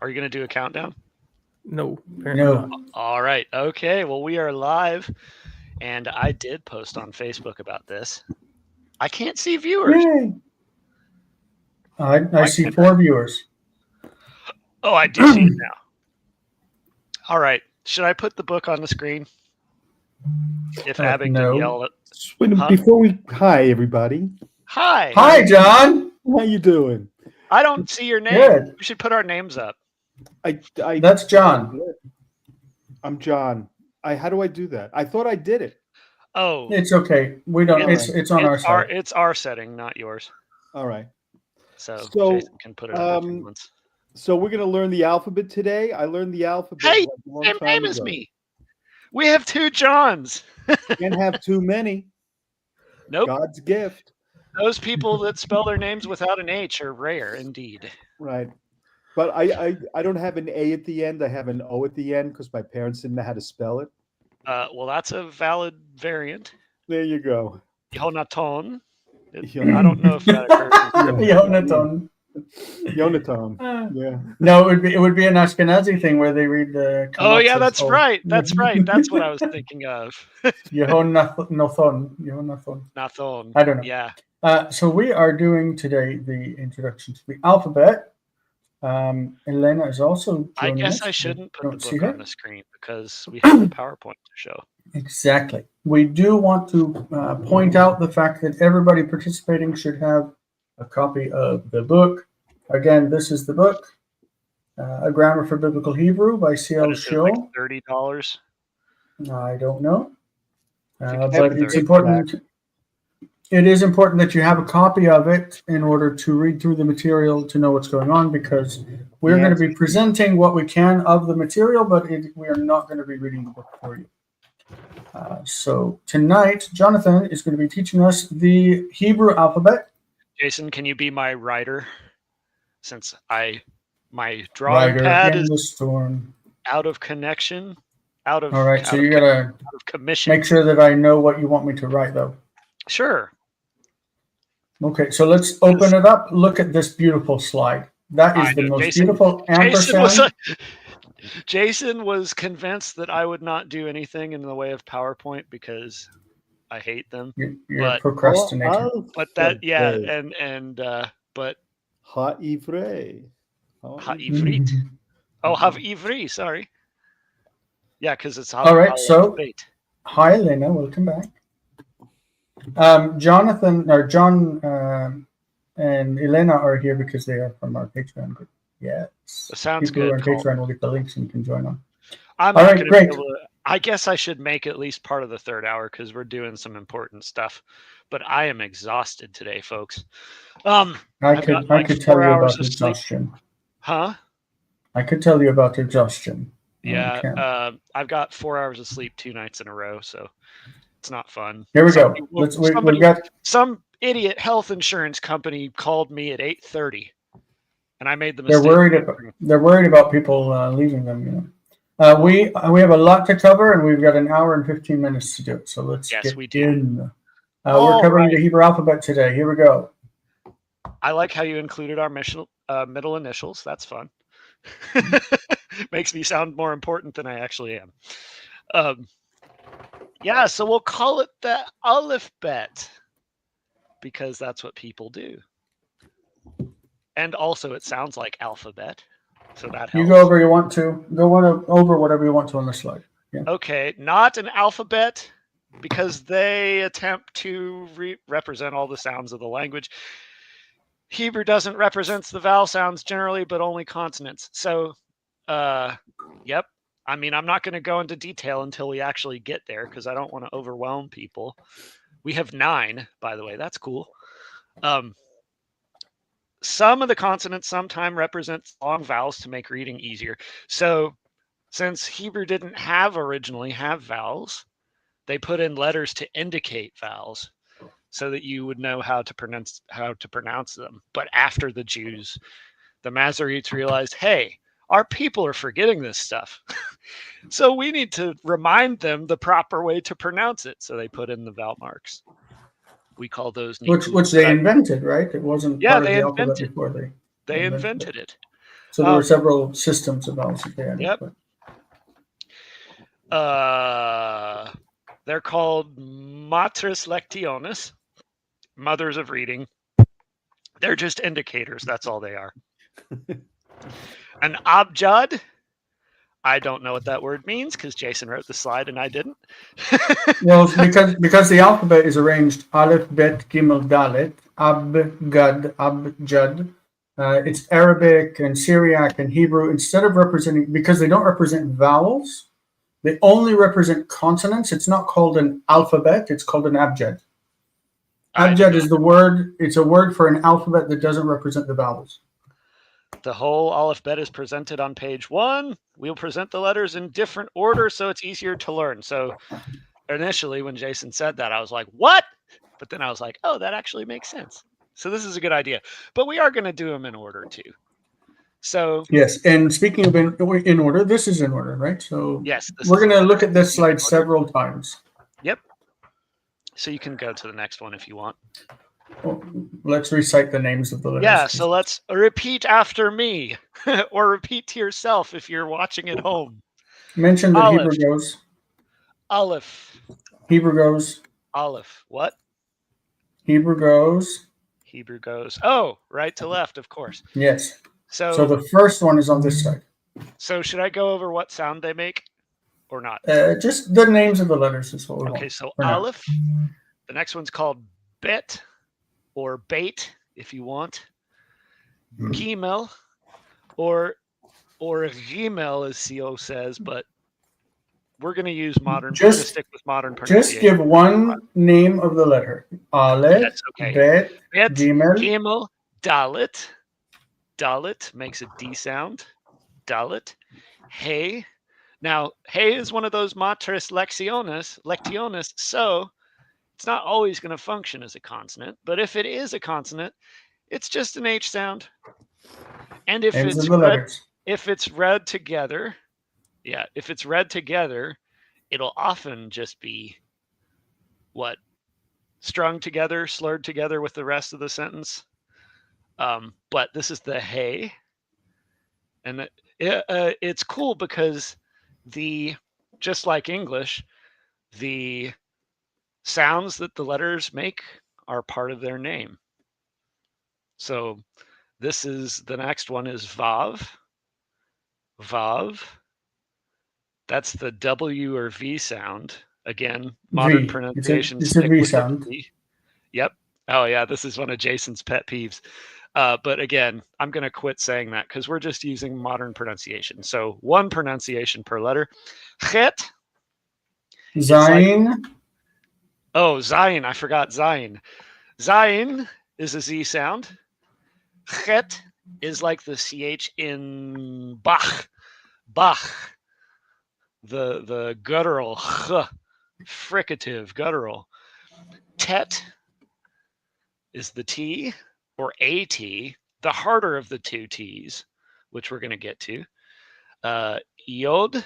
Are you going to do a countdown? No. No. All right. Okay. Well, we are live, and I did post on Facebook about this. I can't see viewers. Yay. I see 4 viewers. Oh, I do see it now. All right. Should I put the book on the screen? If Abingdon no. yell at... Before we... Hi, everybody. Hi. Hi, John. How you doing? I don't see your name. Good. We should put our names up. That's John. I'm John. How do I do that? I thought I did it. Oh. It's okay. We don't. It's on our side. It's our setting, not yours. All right. So Jason can put it on once. So we're going to learn the alphabet today. I learned the alphabet. Hey, same name as me. We have 2 Johns. Can't have too many. Nope. God's gift. Those people that spell their names without an H are rare indeed. Right. But I don't have an A at the end. I have an O at the end because my parents didn't know how to spell it. Well, that's a valid variant. There you go. Jonathan. I don't know if that occurs. Jonathan. Jonathan. Yeah. No, it would be an Ashkenazi thing where they read the. Oh yeah, that's right. That's right. That's what I was thinking of. Jonathan. Nathan. I don't know. Yeah. So we are doing today the introduction to the alphabet. Elena is also joining I guess us. I shouldn't put the book on the screen because we have the PowerPoint to show. Exactly. We do want to point out the fact that everybody participating should have a copy of the book. Again, this is the book, A Grammar for Biblical Hebrew by Seow. Like $30? I don't know. But it's important. It is important that you have a copy of it in order to read through the material to know what's going on, because we're going to be presenting what we can of the material, but we are not going to be reading the book for you. So tonight, Jonathan is going to be teaching us the Hebrew alphabet. Jason, can you be my writer? Since my drawing pad is out of connection, All right, so you got to make sure that I know what you want me to write, though. Sure. Okay, so let's open it up. Look at this beautiful slide. That is the most beautiful ampersand. Jason was convinced that I would not do anything in the way of PowerPoint because I hate them. You're a procrastinator. But that, but Ha-ivre. Ha-ivrit. Oh, ha-ivri, sorry. Yeah, because it's all right, so hi, Lena, welcome back. Jonathan, or John, and Elena are here because they are from our Patreon group. Yes. That sounds People good. Who are on Patreon will get the links and you can join on. All right, great. I guess I should make at least part of the third hour because we're doing some important stuff. But I am exhausted today, folks. I could tell you about exhaustion. Huh? I could tell you about exhaustion. Yeah, I've got 4 hours of sleep 2 nights in a row, so it's not fun. Here we go. Some idiot health insurance company called me at 8:30, and I made the mistake. They're worried about people leaving them. You know, we have a lot to cover, and we've got an hour and 15 minutes to do it. So let's get in. We're covering the Hebrew alphabet today. Here we go. I like how you included our middle initials. That's fun. Makes me sound more important than I actually am. Yeah, so we'll call it the aleph-bet because that's what people do. And also it sounds like alphabet, so that helps. You go over over whatever you want to on the slide. Yeah. Okay, not an alphabet because they attempt to represent all the sounds of the language. Hebrew doesn't represent the vowel sounds generally, but only consonants. So, yep. I mean, I'm not going to go into detail until we actually get there because I don't want to overwhelm people. We have 9, by the way. That's cool. Some of the consonants sometimes represent long vowels to make reading easier. So since Hebrew didn't originally have vowels, they put in letters to indicate vowels so that you would know how to pronounce them. But after the Jews, the Masoretes realized, hey, our people are forgetting this stuff. So we need to remind them the proper way to pronounce it. So they put in the vowel marks. We call those which they invented, right? It wasn't part of the alphabet before they invented it. So there were several systems of vowels that they had. Yep. They're called matres lectionis, mothers of reading. They're just indicators. That's all they are. An abjad. I don't know what that word means because Jason wrote the slide and I didn't. Well, because the alphabet is arranged aleph-bet, gimel, dalet, abgad, abjad. It's Arabic and Syriac and Hebrew. Instead of representing, because they don't represent vowels, they only represent consonants. It's not called an alphabet. It's called an abjad. Abjad is the word. It's a word for an alphabet that doesn't represent the vowels. The whole aleph-bet is presented on page 1. We'll present the letters in different order so it's easier to learn. So initially when Jason said that, I was like, what? But then I was like, oh, that actually makes sense. So this is a good idea. But we are going to do them in order too. So yes, and speaking of in order, this is in order, right? So yes, we're going to look at this slide several times. Yep. So you can go to the next one if you want. Well, let's recite the names of the letters. Yeah, so let's repeat after me, or repeat to yourself if you're watching at home. Mention that Hebrew goes. Aleph. Hebrew goes. Aleph. What? Hebrew goes. Hebrew goes. Oh, right to left, of course. Yes. So the first one is on this side. So should I go over what sound they make or not? Just the names of the letters is what we want. Okay, so Aleph. The next one's called Bet or Bait, if you want. Gimel or Gimel, as Seow says, but we're going to use modern. We're going to stick with modern pronunciation. Just give one name of the letter. Aleph, Bet, Gimel, Dalet. Dalet makes a D sound. Dalet. Hey. Now, hey is one of those matres lectionis, so it's not always going to function as a consonant. But if it is a consonant, it's just an H sound. And if it's read together, it'll often just be what? Strung together, slurred together with the rest of the sentence. But this is the hey. And it's cool because just like English, the sounds that the letters make are part of their name. So the next one is vav. Vav. That's the W or V sound. Again, modern pronunciation. It's a V sound. Yep. Oh yeah, this is one of Jason's pet peeves. But again, I'm going to quit saying that because we're just using modern pronunciation. So one pronunciation per letter. Chet. Zayin. Zayin. I forgot Zayin. Zayin is a Z sound. Chet is like the CH in Bach. Bach. The guttural. Fricative guttural. Tet is the T. Or AT, the harder of the two T's, which we're going to get to. Yod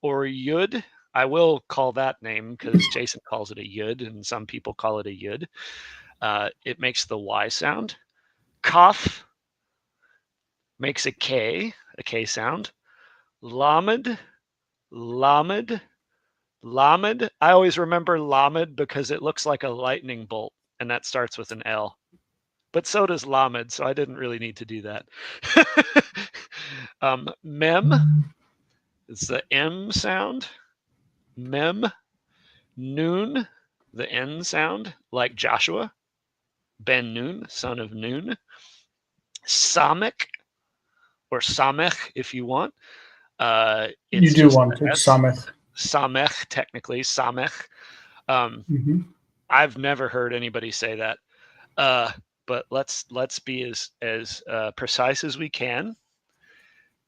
or Yud, I will call that name because Jason calls it a Yud and some people call it a Yud. It makes the Y sound. Kaf makes a K sound. Lamed. I always remember Lamed because it looks like a lightning bolt, and that starts with an L. But so does Lamed, so I didn't really need to do that. Mem is the M sound. Mem. Nun, the N sound, like Joshua. Ben Nun, son of Nun. Samek, or Samech, if you want. You do want it, Samech. Samech, technically, Samech. I've never heard anybody say that. But let's be as precise as we can.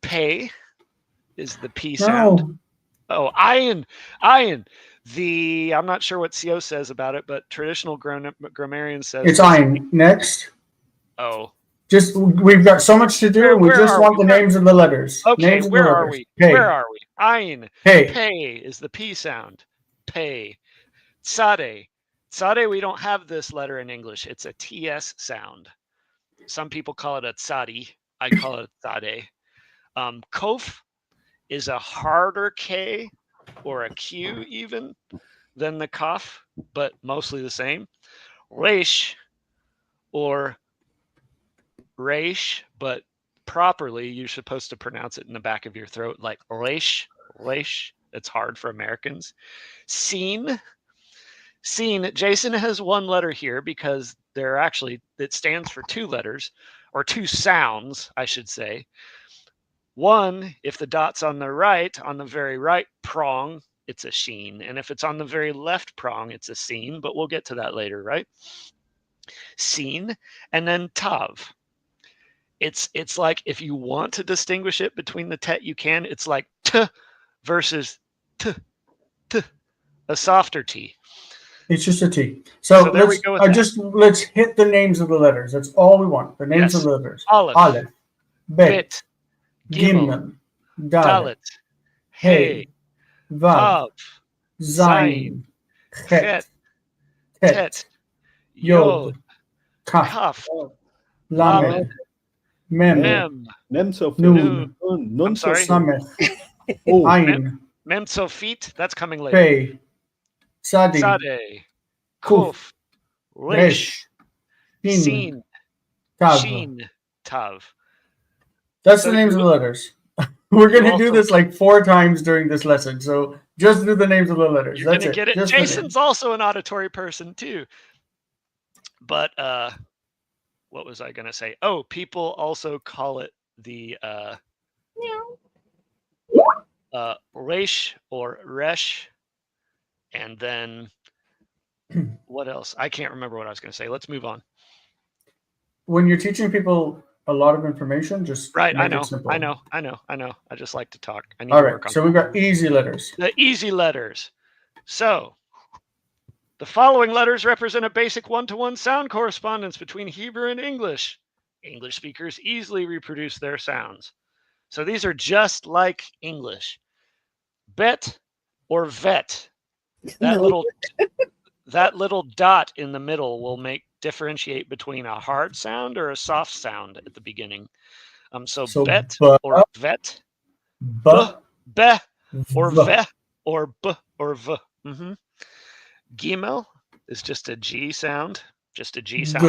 Pay is the P sound. Oh, ayin. I'm not sure what Seow says about it, but traditional grammarian says it's ayin. Next. Oh. We've got so much to do. We just want the names of the letters. Okay, where are we? Where are we? Ayin. Pay is the P sound. Pay. Tsade. Tsade, we don't have this letter in English. It's a TS sound. Some people call it a tsadi. I call it sade. Kof is a harder K or a Q even than the kaf, but mostly the same. Reish or reish, but properly you're supposed to pronounce it in the back of your throat like reish, reish. It's hard for Americans. Seen. Jason has one letter here because it stands for two letters, or two sounds, I should say. One, if the dot's on the very right prong, it's a sheen. And if it's on the very left prong, it's a seen, but we'll get to that later, right? Seen, and then tav. It's like if you want to distinguish it between the tet, you can. It's like t versus t, a softer T. It's just a T. So there we go with let's hit the names of the letters. That's all we want. The names of the letters. Aleph, Bet, Gimel, Dalet, Hey, Vav, Zayin, Zayin, Chet, Tet, Yod, Kaf, Lamed, Mem, Nun, I'm sorry. Samech, Ayin, Mem Sofit, that's coming later. Pei, Sadi, Kuf, Resh, Shin, Sin, Tav. Shin, Tav. That's the names of the letters. We're going to do this like 4 times during this lesson. So just do the names of the letters. You're going to get it. Just Jason's also an auditory person too. But what was I going to say? Oh, people also call it the Resh or Resh. And then what else? I can't remember what I was going to say. Let's move on. When you're teaching people a lot of information, just right. Make it simple. I know. I just like to talk. I need All to right. work on So we've got easy letters. The easy letters. So the following letters represent a basic one-to-one sound correspondence between Hebrew and English. English speakers easily reproduce their sounds. So these are just like English. Bet or vet. That little dot in the middle will differentiate between a hard sound or a soft sound at the beginning. So bet or vet, b, or ve, or b or v. Gimel is just a G sound,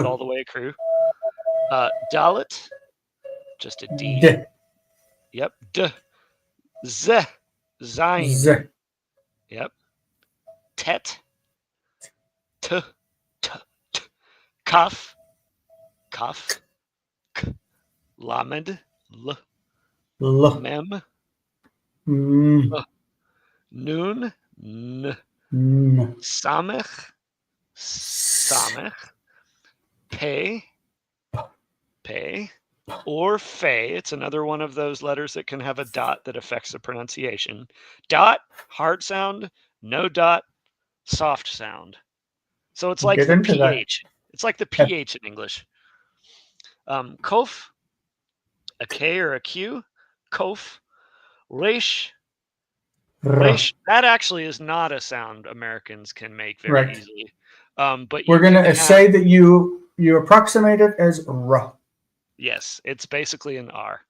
all the way through. Dalet, just a D. Yep. D. Z. Zayin. Yep. Tet. T. Kaf. K. Lamed. L. Mem. Nun. N. Samech. Pei. Or fe. It's another one of those letters that can have a dot that affects the pronunciation. Dot, hard sound. No dot, soft sound. So it's like the pH. It's like the pH in English. Kof, a K or a Q. Kof. Resh. That actually is not a sound Americans can make very easily. But we're going to say that you approximate it as R. Yes, it's basically an R.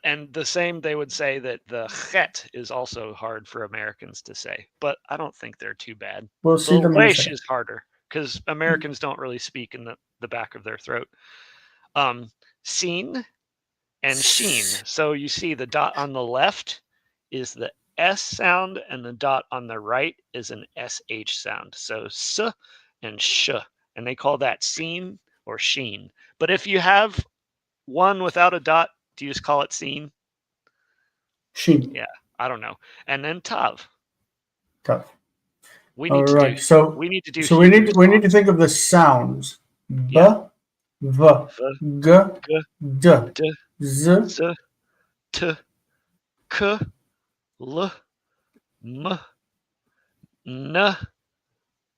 And the same, they would say that the chet is also hard for Americans to say, but I don't think they're too bad. We'll see the resh is harder because Americans don't really speak in the back of their throat. Seen and sheen. So you see the dot on the left is the S sound and the dot on the right is an SH sound. So S and sh, and they call that seen or sheen. But if you have one without a dot, do you just call it seen? Sheen. Yeah, I don't know. And then tav. We need to do. So we need to think of the sounds. B, v, g, d, z, t, k, l, m, n,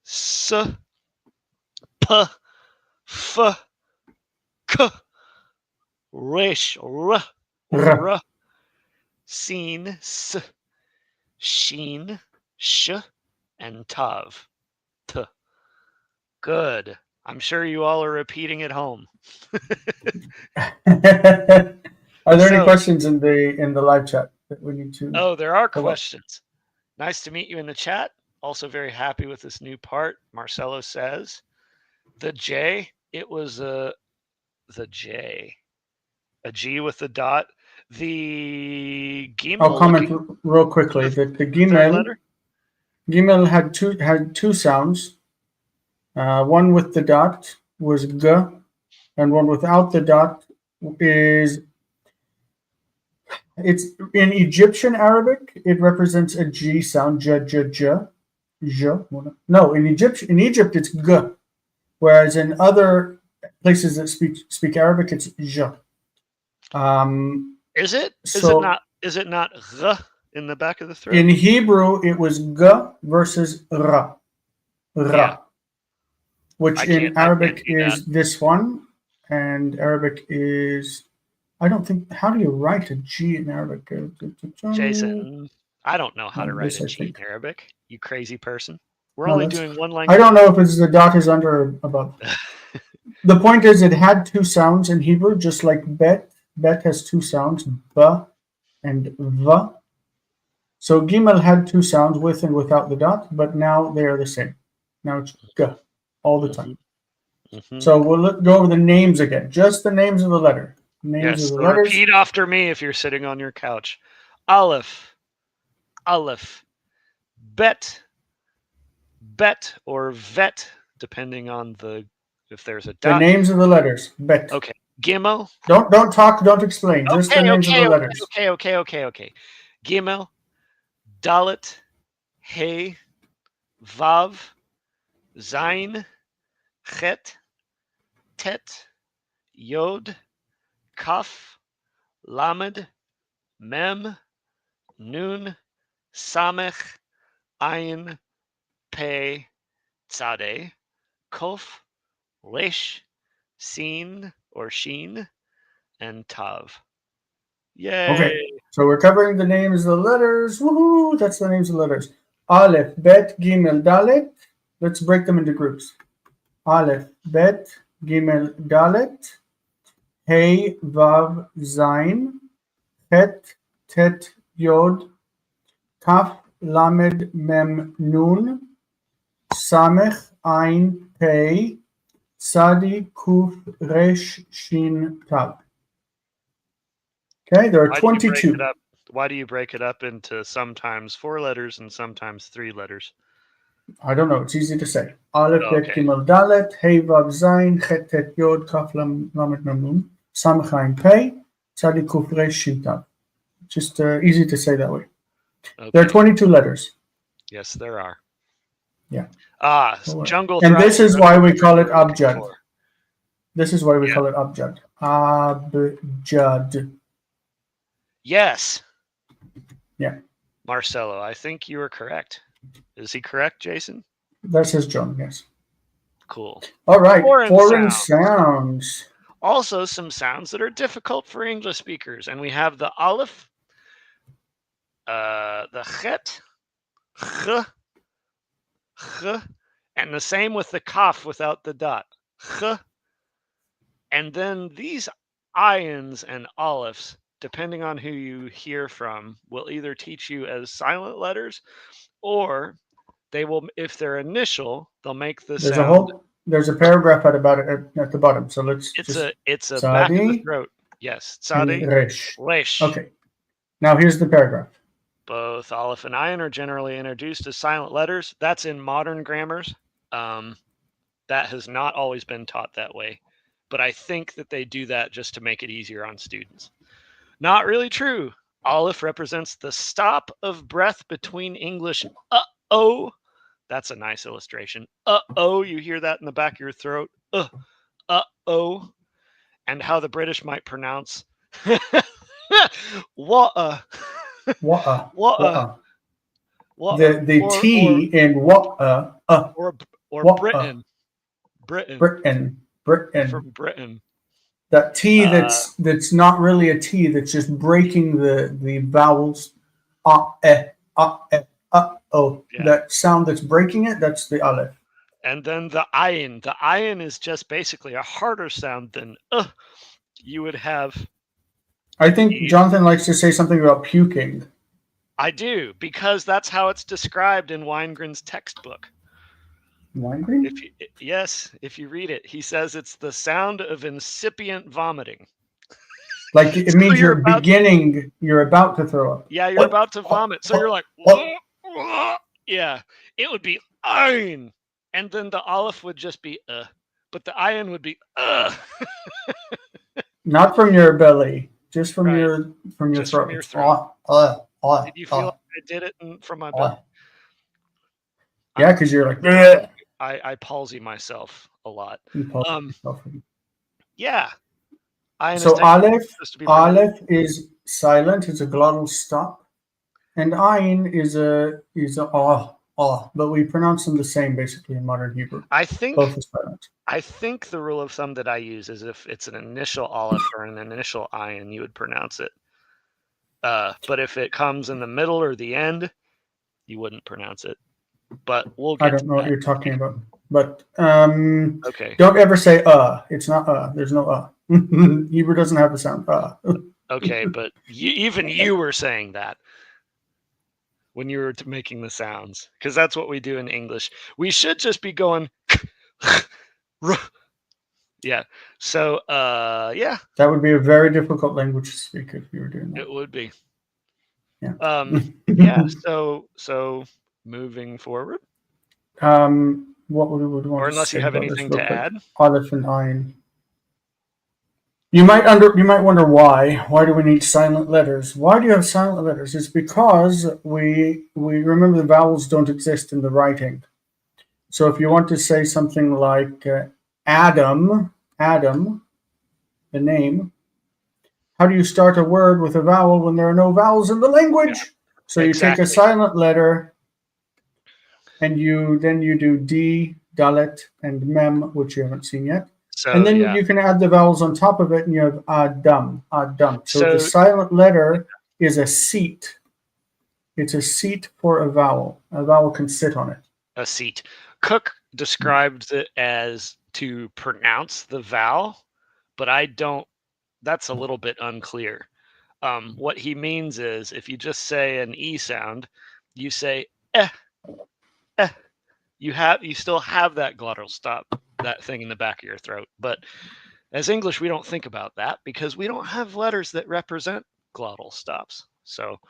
s, p, f, k, resh, r, seen, s, sheen, sh, and tav, t. Good. I'm sure you all are repeating at home. Are there any So- questions in the live chat that we need to? Oh, there are Hold on. questions. Nice to meet you in the chat. Also very happy with this new part. Marcelo says, the J, it was the J. A G with the dot. The Gimel. I'll comment real quickly. The third Gimel letter? had two sounds. One with the dot was G, and one without the dot is. It's in Egyptian Arabic. It represents a G sound. J, j, j, j. No, in Egypt it's G, whereas in other places that speak Arabic, it's J. Is it? Is it not R in the back of the throat? In Hebrew, it was G versus Ra. Ra. Yeah. Which in Arabic is this one, and Arabic is. I don't think. How do you write a G in Arabic? Jason, I don't know how to write a G in Arabic. You crazy person. We're only doing one language. I don't know if it's the dot is under or above. The point is, it had two sounds in Hebrew, just like bet. Bet has two sounds, ba and va. So Gimel had two sounds with and without the dot, but now they are the same. Now it's g all the time. Mm-hmm. So we'll go over the names again, just the names of the letter. Names of the letters. Repeat after me if you're sitting on your couch. Aleph, aleph, bet, bet or vet, depending on if there's a dot. The names of the letters. Bet. Okay. Gimel. Don't talk. Don't explain. Just the names of the letters. Okay. Gimel, Dalet, Hey, Vav, Zain, Chet, Tet, Yod, Kaf, Lamed, Mem, Nun, Samech, Ayin, Pei, Tzadeh, Kof, Resh, Sin or Sheen, and Tav. Yay! Okay, so we're covering the names of the letters. Woohoo! That's the names of the letters. Aleph, Bet, Gimel, Dalet. Let's break them into groups. Aleph, Bet, Gimel, Dalet. Hey, Vav, Zain. Het, Tet, Yod. Kaf, Lamed, Mem, Nun. Samech, Ain, Pei. Sadi, Kuf, Resh, Shin, Tav. Okay, there are 22. Why do you break it up into sometimes 4 letters and sometimes 3 letters? I don't know. It's easy to say. Aleph, Bet, Gimel, Dalet, Hey, Vav, Zain, Chet, Tet, Yod, Kaf, Lamed, Mem, Nun, Samech, Ain, Pei, Sadi, Kuf, Resh, Shin, Tav. Just easy to say that way. Okay. There are 22 letters. Yes, there are. Yeah. Jungle. And this is why we call it abjad. This is why we call it abjad. Abjad. Yes. Yeah. Marcelo, I think you are correct. Is he correct, Jason? That says John, yes. Cool. All right. Foreign sounds. Also, some sounds that are difficult for English speakers. And we have the aleph, the chet, ch, and the same with the kaf without the dot. Ch. And then these ayins and alephs, depending on who you hear from, will either teach you as silent letters, or they will, if they're initial, they'll make the sound. There's a paragraph about it at the bottom. So let's. It's a back of the throat. Yes. Tzadi. Resh. Okay. Now here's the paragraph. Both aleph and ayin are generally introduced as silent letters. That's in modern grammars. That has not always been taught that way. But I think that they do that just to make it easier on students. Not really true. Aleph represents the stop of breath between English uh-oh. That's a nice illustration. Uh-oh, you hear that in the back of your throat. Uh-oh. And how the British might pronounce what-a. What-a. The T in what-a. Or Britain. From Britain. That T that's not really a T, that's just breaking the vowels. Oh. Yeah. That sound that's breaking it, that's the aleph. And then the ayin. The ayin is just basically a harder sound than you would have. I think Jonathan likes to say something about puking. I do, because that's how it's described in Weingren's textbook. Weingren? If you read it, he says it's the sound of incipient vomiting. Like it means you're about to throw up. Yeah, you're about to vomit. So you're like, yeah, it would be ayin. And then the aleph would just be but the ayin would be Not from your belly, just from your just throat. From your throat. Did you feel like I did it from my belly? Yeah, because you're like, I palsy myself a lot. Yeah. So aleph is silent. It's a glottal stop, and ayin is a but we pronounce them the same basically in modern Hebrew. I think both are silent. I think the rule of thumb that I use is if it's an initial aleph or an initial ayin, you would pronounce it. But if it comes in the middle or the end, you wouldn't pronounce it. But we'll get I don't know what you're talking about. But okay. Don't ever say It's not There's no Hebrew doesn't have the sound Okay, but even you were saying that when you were making the sounds, because that's what we do in English. We should just be going yeah. So yeah. That would be a very difficult language to speak if you were doing that. It would be. Yeah. Yeah. So moving forward. What we would want, or unless you have anything to add. Aleph and ayin. You might wonder why. Why do we need silent letters? Why do you have silent letters? It's because we remember the vowels don't exist in the writing. So if you want to say something like Adam, the name, how do you start a word with a vowel when there are no vowels in the language? Yeah, so you take a silent letter, and you do D, Dalet, and Mem, which you haven't seen yet. So, and then you can add the vowels on top of it, and you have Adam. So the silent letter is a seat. It's a seat for a vowel. A vowel can sit on it. A seat. Cook described it as to pronounce the vowel, but I don't. That's a little bit unclear. What he means is if you just say an E sound, you say eh. You still have that glottal stop, that thing in the back of your throat. But as English, we don't think about that because we don't have letters that represent glottal stops. So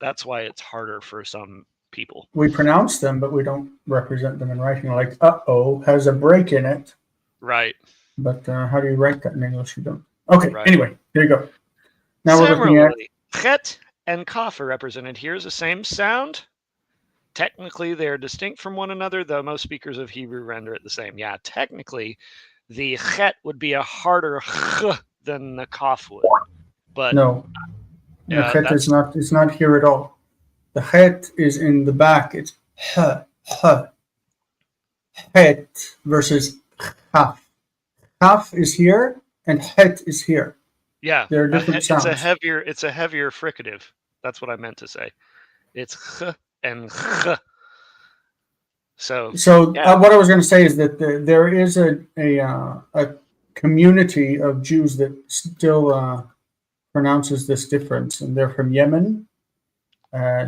that's why it's harder for some people. We pronounce them, but we don't represent them in writing. Like uh-oh has a break in it. Right. But how do you write that in English? You don't. Okay, right. Anyway, here you go. Now we're looking at chet and kaf are represented here as the same sound. Technically, they're distinct from one another, though most speakers of Hebrew render it the same. Yeah, technically, the chet would be a harder ch than the kaf would. But no, the chet is not. It's not here at all. The chet is in the back. It's chet versus kaf. Kaf is here, and chet is here. Yeah, there are different sounds. It's a heavier fricative. That's what I meant to say. It's ch and ch. So yeah. What I was going to say is that there is a community of Jews that still pronounces this difference, and they're from Yemen.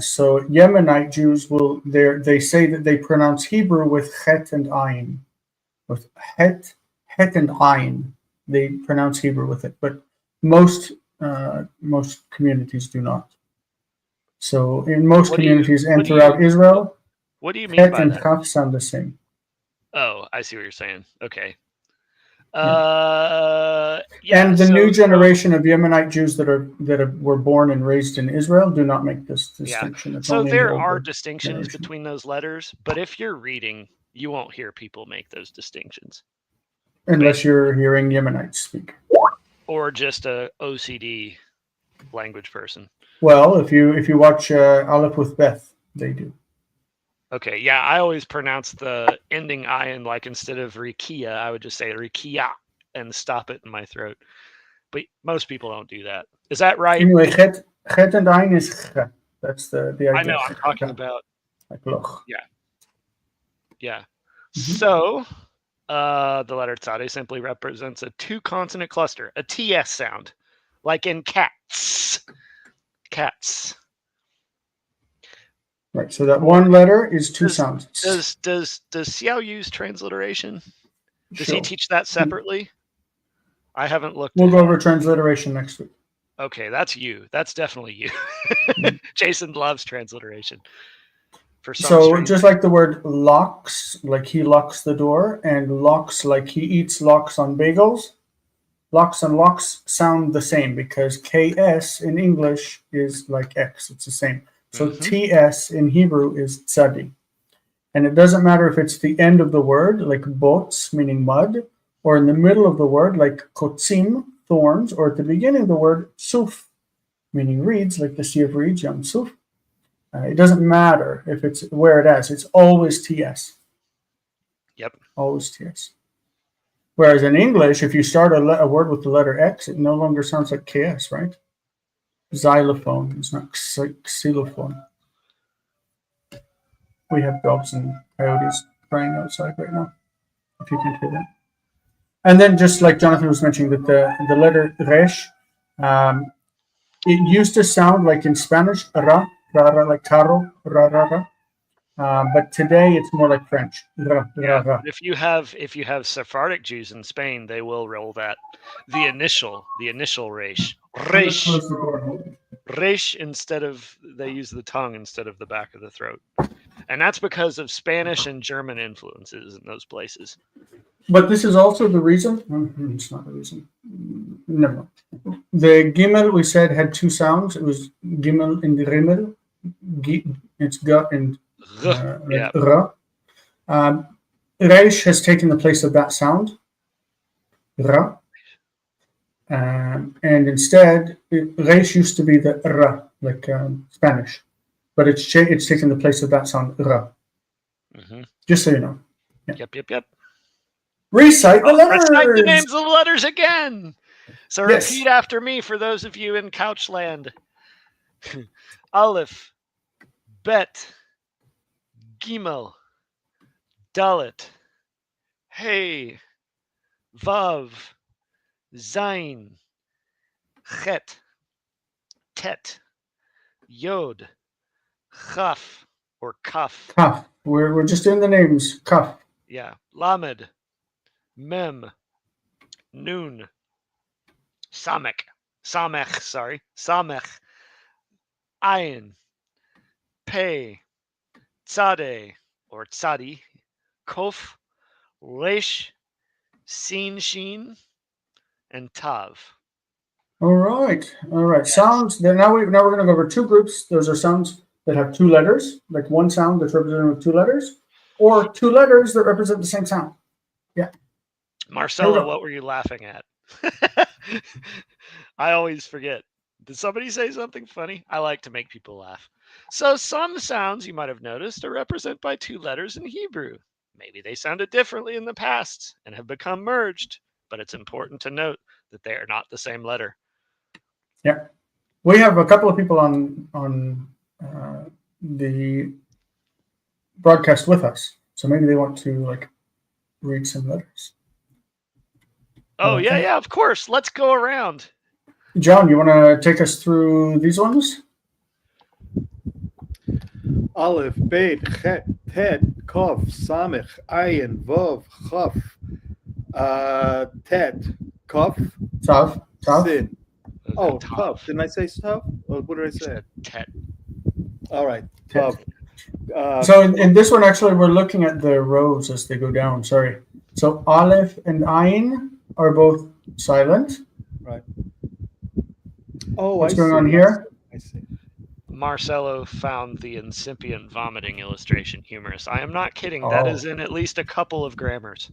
So Yemenite Jews they say that they pronounce Hebrew with chet and ayin, with het and ayin. They pronounce Hebrew with it, but most communities do not. So in most communities and throughout Israel, what do you mean by and that? Kaf sound the same. Oh, I see what you're saying. Okay. And the new generation of Yemenite Jews that were born and raised in Israel do not make this distinction. Yeah. So there are distinctions between those letters, but if you're reading, you won't hear people make those distinctions. Unless you're hearing Yemenites speak. Or just a OCD language person. Well, if you watch aleph-bet, they do. Okay, yeah, I always pronounce the ending ayin like instead of rikia, I would just say rikia and stop it in my throat. But most people don't do that. Is that right? Anyway, chet and ayin is ch. That's the idea. I know, I'm talking about. Like loch. Yeah. So the letter tzade simply represents a 2-consonant cluster, a TS sound, like in cats. Cats. Right. So that one letter is two sounds. Does Seow use transliteration? Does Sure. he teach that separately? I haven't looked. We'll go over transliteration next week. Okay, that's you. That's definitely you. Jason loves transliteration. For some So just like the word locks, like he locks the door, and locks, like he eats locks on bagels, locks and locks sound the same because KS in English is like X. It's the same. So TS in Hebrew is tzadi. And it doesn't matter if it's the end of the word, like bots, meaning mud, or in the middle of the word, like kotzim, thorns, or at the beginning of the word, suf, meaning reeds, like the Sea of Reeds, Yam Suf. It doesn't matter if it's where it is. It's always TS. Yep. Always TS. Whereas in English, if you start a word with the letter X, it no longer sounds like KS, right? Xylophone. It's not xylophone. We have dogs and coyotes crying outside right now, if you can hear that. And then just like Jonathan was mentioning, that the letter resh, it used to sound like in Spanish, ra, like carro, ra, ra, ra. But today it's more like French. Ra, ra, ra. If you have Sephardic Jews in Spain, they will roll that the initial resh. Resh instead of, they use the tongue instead of the back of the throat. And that's because of Spanish and German influences in those places. But this is also the reason. It's not the reason. Never mind. The gimel we said had two sounds. It was gimel and rimmel. It's ga and like ra. Reish has taken the place of that sound, ra. And instead, Reish used to be the ra, like Spanish. But it's taken the place of that sound, ra. Just so you know. Yeah. Yep. Recite the letters! Recite the names of the letters again! So repeat after me for those of you in Couchland. Aleph, Bet, Gimel, Dalet, Hey, Vav, Zain, Chet, Tet, Yod, Chaf, or Kaf. Kaf. We're just doing the names. Kaf. Yeah. Lamed, Mem, Nun, Samech, Ayin, Pei, Tzade, or Tzadi, Kof, Resh, Sin, Shin, and Tav. All right. Yes. Sounds. Now we're going to go over two groups. Those are sounds that have two letters, like one sound that's represented with two letters, or two letters that represent the same sound. Yeah. Marcelo, what were you laughing at? I always forget. Did somebody say something funny? I like to make people laugh. So some sounds you might have noticed are represented by two letters in Hebrew. Maybe they sounded differently in the past and have become merged, but it's important to note that they are not the same letter. Yeah. We have a couple of people on the broadcast with us, so maybe they want to read some letters. Oh, yeah, of course. Let's go around. John, you want to take us through these ones? Aleph, Bet, Chet, Tet, Kof, Samech, Ayin, Vov, Chaf, Tet, Kof, Tav. Sin. Oh, Tav. Didn't I say Tav? Or what did I say? Tet. All right, Tav. So in this one, actually, we're looking at the rows as they go down. Sorry. So Aleph and Ayin are both silent. Right. Oh, what's going on here? I see. Marcelo found the incipient vomiting illustration humorous. I am not kidding. Oh. That is in at least a couple of grammars.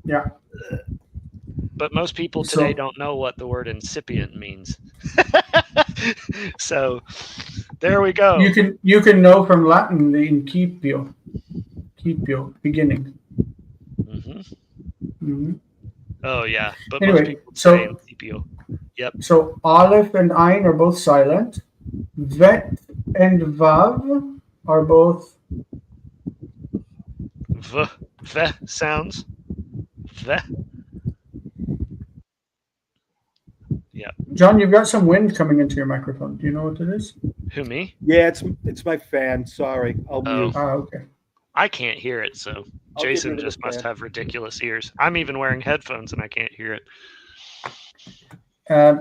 Yeah. But most people today don't know what the word incipient means. So there we go. You can know from Latin the incipio, beginning. Oh yeah, but anyway, most people say incipio. Yep. So Aleph and Ayin are both silent. Vet and Vav are both v sounds. V. Yeah. John, you've got some wind coming into your microphone. Do you know what it is? Who, me? Yeah, it's my fan. Sorry, I'll mute. Ah, okay. I can't hear it, so I'll get Jason rid of just the must fan. have ridiculous ears. I'm even wearing headphones and I can't hear it.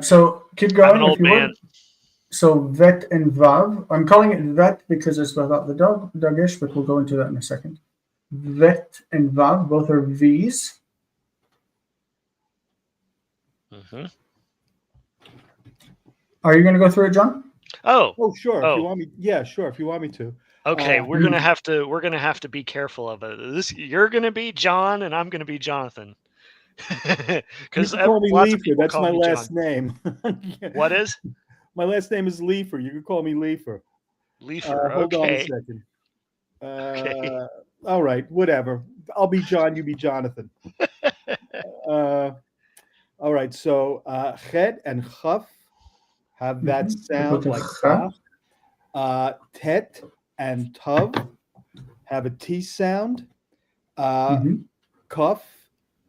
So keep I'm going an old if you man. would. So vet and vav. I'm calling it vet because it's without the dog, Dagesh, but we'll go into that in a second. Vet and vav, both are V's. Mm-hmm. Are you going to go through it, John? Oh, Oh, sure. If Oh. you want me, yeah, sure. If you want me to. okay. We're gonna have to be careful of it. You're gonna be John, and I'm gonna be Jonathan. You Because can call me lots of Leifer. people That's call my me last John. name. What is My last name is Leifer. You can call me Leifer. Leifer? Hold on a Okay. second. Okay. All right, whatever. I'll be John. You be Jonathan. All right. So chet and chaf have that sound like Cha. tet and tav have a T sound. Kuf,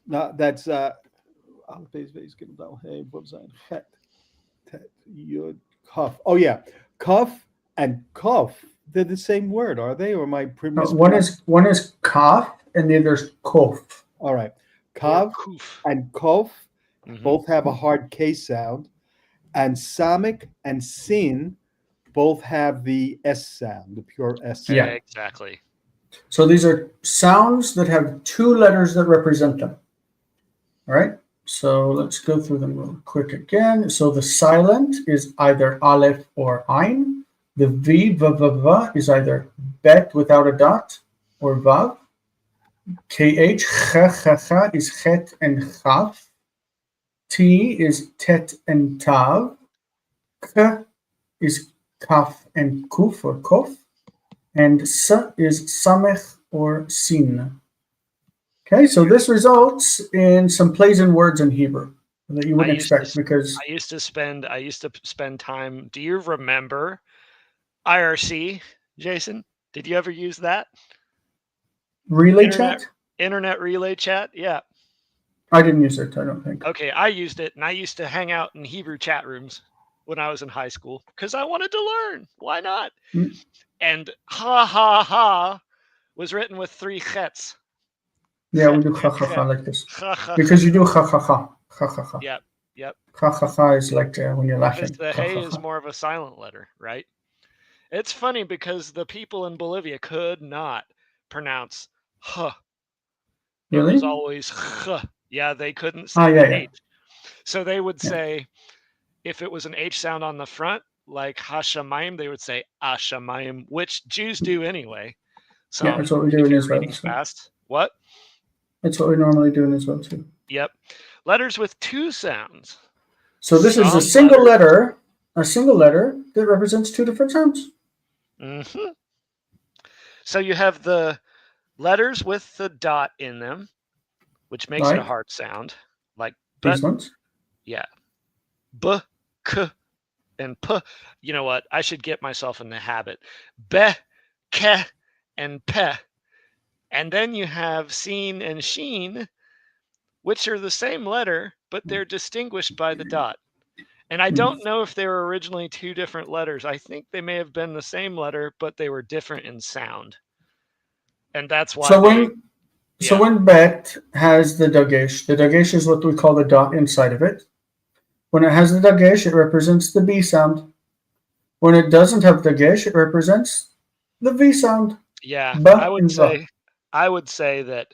no, that's Kuf. Oh yeah, Kuf and Kuf. They're the same word, are they? Or am I One is kaf and the other's kof. All right, Or Kav Kuf. and Kof Mhm. both have a hard K sound, and Samik and Sin both have the S sound, the pure S sound. Yeah. Exactly. So these are sounds that have two letters that represent them. All right. So let's go through them real quick again. So the silent is either aleph or ein. The v is either bet without a dot or vav. Kh is chet and chaf. T is tet and tav. K is kaf and kuf or kof. And s is samech or sin. Okay, so this results in some plays in words in Hebrew that you wouldn't expect because I used to spend time. Do you remember IRC, Jason? Did you ever use that? relay chat. Internet relay chat? Yeah. I didn't use it. I don't think. Okay, I used it, and I used to hang out in Hebrew chat rooms when I was in high school because I wanted to learn. Why not? Mm. And ha ha ha was written with 3 chets. Yeah, we do ha ha ha like this because you do ha ha ha ha ha ha. Yep. Ha ha ha is like when you're laughing. Because the hey is more of a silent letter, right? It's funny because the people in Bolivia could not pronounce huh. Really? It was always huh. Yeah, they couldn't say yeah, the yeah. H. So they would say, if it was an H sound on the front, like Hashamayim, they would say Ashamayim, which Jews do anyway. So Yeah, that's what we do in Israel. Fast. What? That's what we normally do in Israel too. Yep. Letters with 2 sounds. So this is a single letter that represents 2 different sounds. Mm-hmm. So you have the letters with the dot in them, which makes it a hard sound, like these ones. Yeah, b, k, and p. You know what? I should get myself in the habit. Be, ke, and pe, and then you have seen and sheen, which are the same letter, but they're distinguished by the dot. And I don't know if they were originally 2 different letters. I think they may have been the same letter, but they were different in sound. And that's why. So when bet has the dagesh is what we call the dot inside of it. When it has the dagesh, it represents the B sound. When it doesn't have dagesh, it represents the V sound. Yeah, I would say that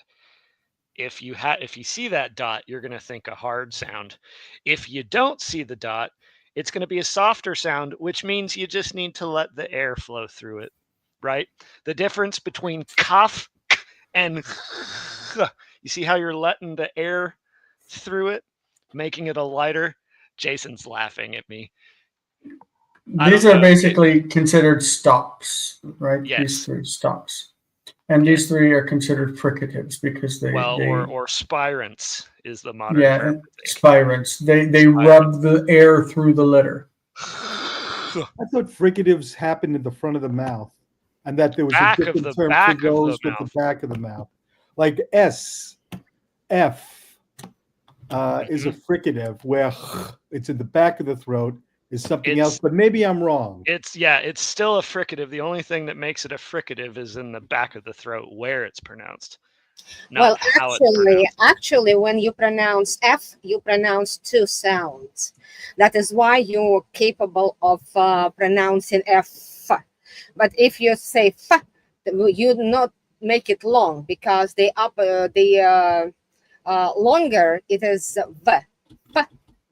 if you see that dot, you're going to think a hard sound. If you don't see the dot, it's going to be a softer sound, which means you just need to let the air flow through it, right? The difference between kaf and you see how you're letting the air through it, making it a lighter. Jason's laughing at me. These are basically considered stops, right? Yes. These 3 stops. And these 3 are considered fricatives because they or spirants is the modern term. Spirants. They rub the air through the letter. I thought fricatives happened in the front of the mouth, and that there was a different term for those with the back of the mouth. like S, F is a fricative, where it's in the back of the throat is something else. But maybe I'm wrong. It's still a fricative. The only thing that makes it a fricative is in the back of the throat where it's pronounced. Well, actually, when you pronounce F, you pronounce two sounds. That is why you're capable of pronouncing F. But if you say F, you not make it long, because the longer it is V.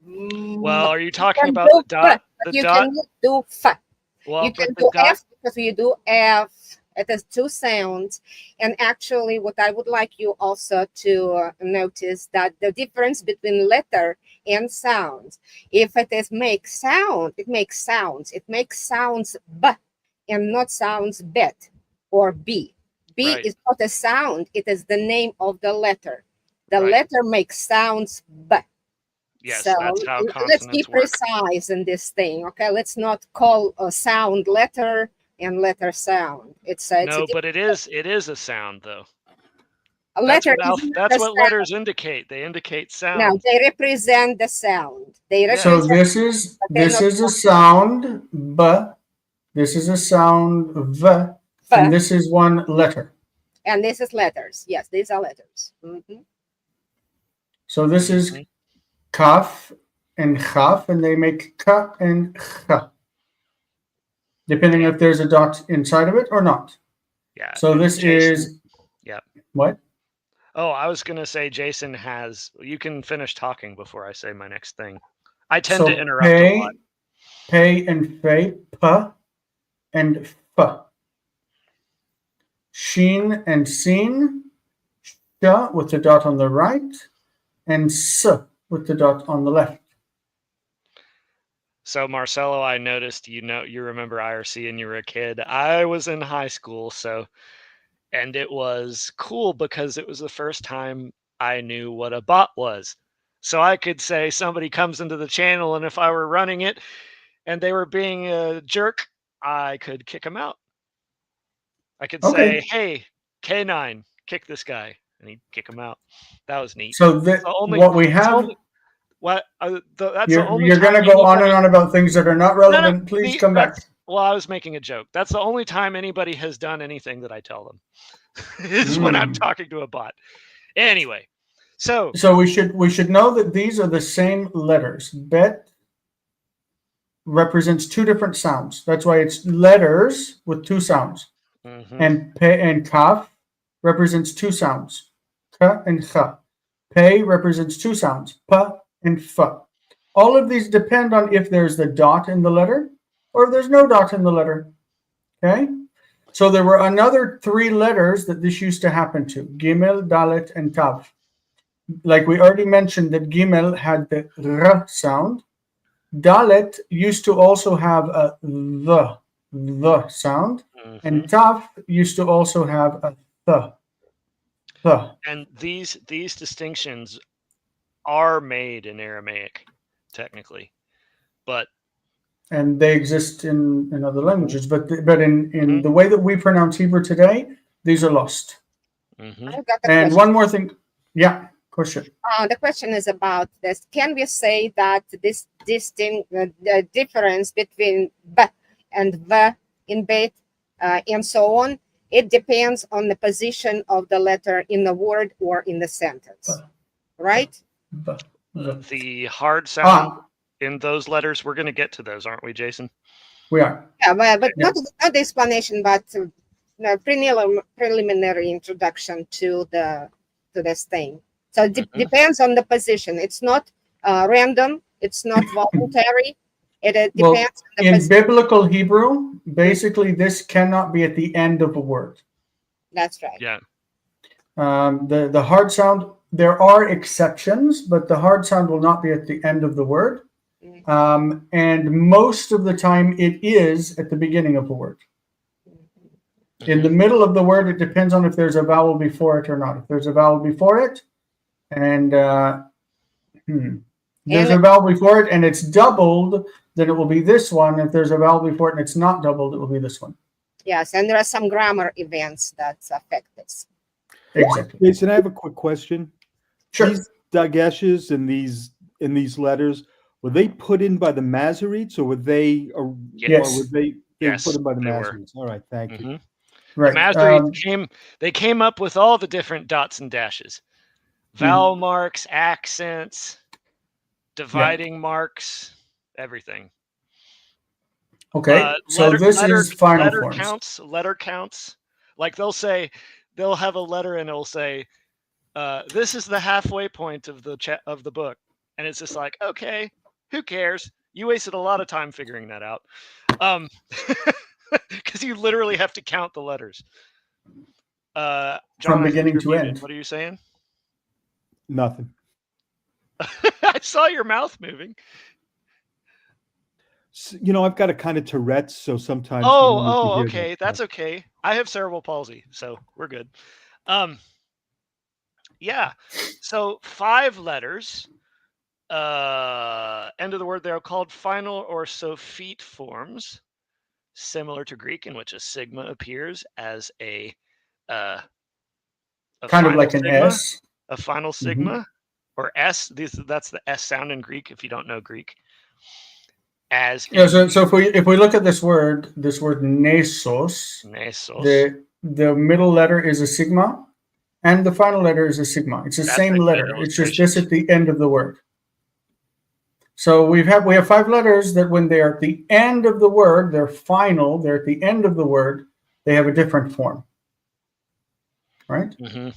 Well, are you talking about the dot? You can do F. Well, you can do F because you do F. It has two sounds. And actually, what I would like you also to notice, that the difference between letter and sound. If it is make sound, it makes sounds. It makes sounds B and not sounds bet or B. B Right. is not a sound. It is the name of the letter. The letter makes sounds B. Yes, so that's how consonants let's be work. precise in this thing. Okay, let's not call a sound letter and letter sound. It's no, but it is a sound though. A letter. That's what letters indicate. They indicate sound. No, they represent the sound. They so this is a sound B. This is a sound V. And this is one letter. And this is letters. Yes, these are letters. Mm-hmm. So this is kaf and chaf, and they make ka and cha, depending if there's a dot inside of it or not. Yeah. So this is. Yeah. What? Oh, I was going to say Jason has. You can finish talking before I say my next thing. I tend to interrupt a lot. Pay and fey, pa and fa. Sheen and seen, sha with the dot on the right, and s with the dot on the left. So Marcelo, I noticed you remember IRC and you were a kid. I was in high school, and it was cool because it was the first time I knew what a bot was. So I could say somebody comes into the channel, and if I were running it and they were being a jerk, I could kick them out. I could say, hey, K9, kick this guy, and he'd kick him out. That was neat. So what we have... You're going to go on and on about things that are not relevant. No, please come back. Well, I was making a joke. That's the only time anybody has done anything that I tell them is when I'm talking to a bot. Anyway, so we should know that these are the same letters. Bet represents two different sounds. That's why it's letters with two sounds. Mm-hmm. And pe and kaf represents two sounds. Ka and cha. Pe represents two sounds. Pa and fa. All of these depend on if there's the dot in the letter or if there's no dot in the letter. Okay? So there were another three letters that this used to happen to. Gimel, Dalet, and Tav. Like we already mentioned that Gimel had the R sound. Dalet used to also have a the sound. Mm-hmm. And Tav used to also have a the. And these distinctions are made in Aramaic, technically, and they exist in other languages, but in the way that we pronounce Hebrew today, these are lost. Mm-hmm. And one more thing, question. The question is about this. Can we say that this the difference between b and v in bet and so on, it depends on the position of the letter in the word or in the sentence, right? The hard sound in those letters, we're going to get to those, aren't we, Jason? We are. Yeah, but not the explanation, but preliminary introduction to this thing. So it depends on the position. It's not random. It's not voluntary. It depends on the position. In biblical Hebrew, basically, this cannot be at the end of a word. That's right. Yeah. The hard sound, there are exceptions, but the hard sound will not be at the end of the word. Mm-hmm. And most of the time, it is at the beginning of a word. Mm-hmm. In the middle of the word, it depends on if there's a vowel before it or not. If there's a vowel before it, and there's a vowel before it, and it's doubled, then it will be this one. If there's a vowel before it and it's not doubled, it will be this one. Yes, and there are some grammar events that affect this. Exactly. Jason, I have a quick question. Sure. These Dageshes in these letters, were they put in by the Masoretes, or were they? Yes. Or were they Yes, put in by the they were. Masoretes? All right, thank you. Mhm. Right. The Masoretes they came up with all the different dots and dashes, vowel marks, accents, dividing marks, everything. Okay, so this is final forms. Letter counts. Like they'll have a letter and it'll say, "This is the halfway point of the book," and it's just like, okay, who cares? You wasted a lot of time figuring that out, because you literally have to count the letters. John, From beginning to muted. end. What are you saying? Nothing. I saw your mouth moving. You know, I've got a kind of Tourette's, so sometimes. Okay, that's okay. I have cerebral palsy, so we're good. Yeah. So 5 letters. End of the word. They're called final or Sophete forms, similar to Greek, in which a sigma appears as a kind of like an sigma, S. a final sigma, or S. That's the S sound in Greek. If you don't know Greek. So if we look at this word nesos, the middle letter is a sigma, and the final letter is a sigma. It's the same letter. It's just this at the end of the word. So we have 5 letters that when they're at the end of the word, they're final. They're at the end of the word. They have a different form, right? Mm-hmm.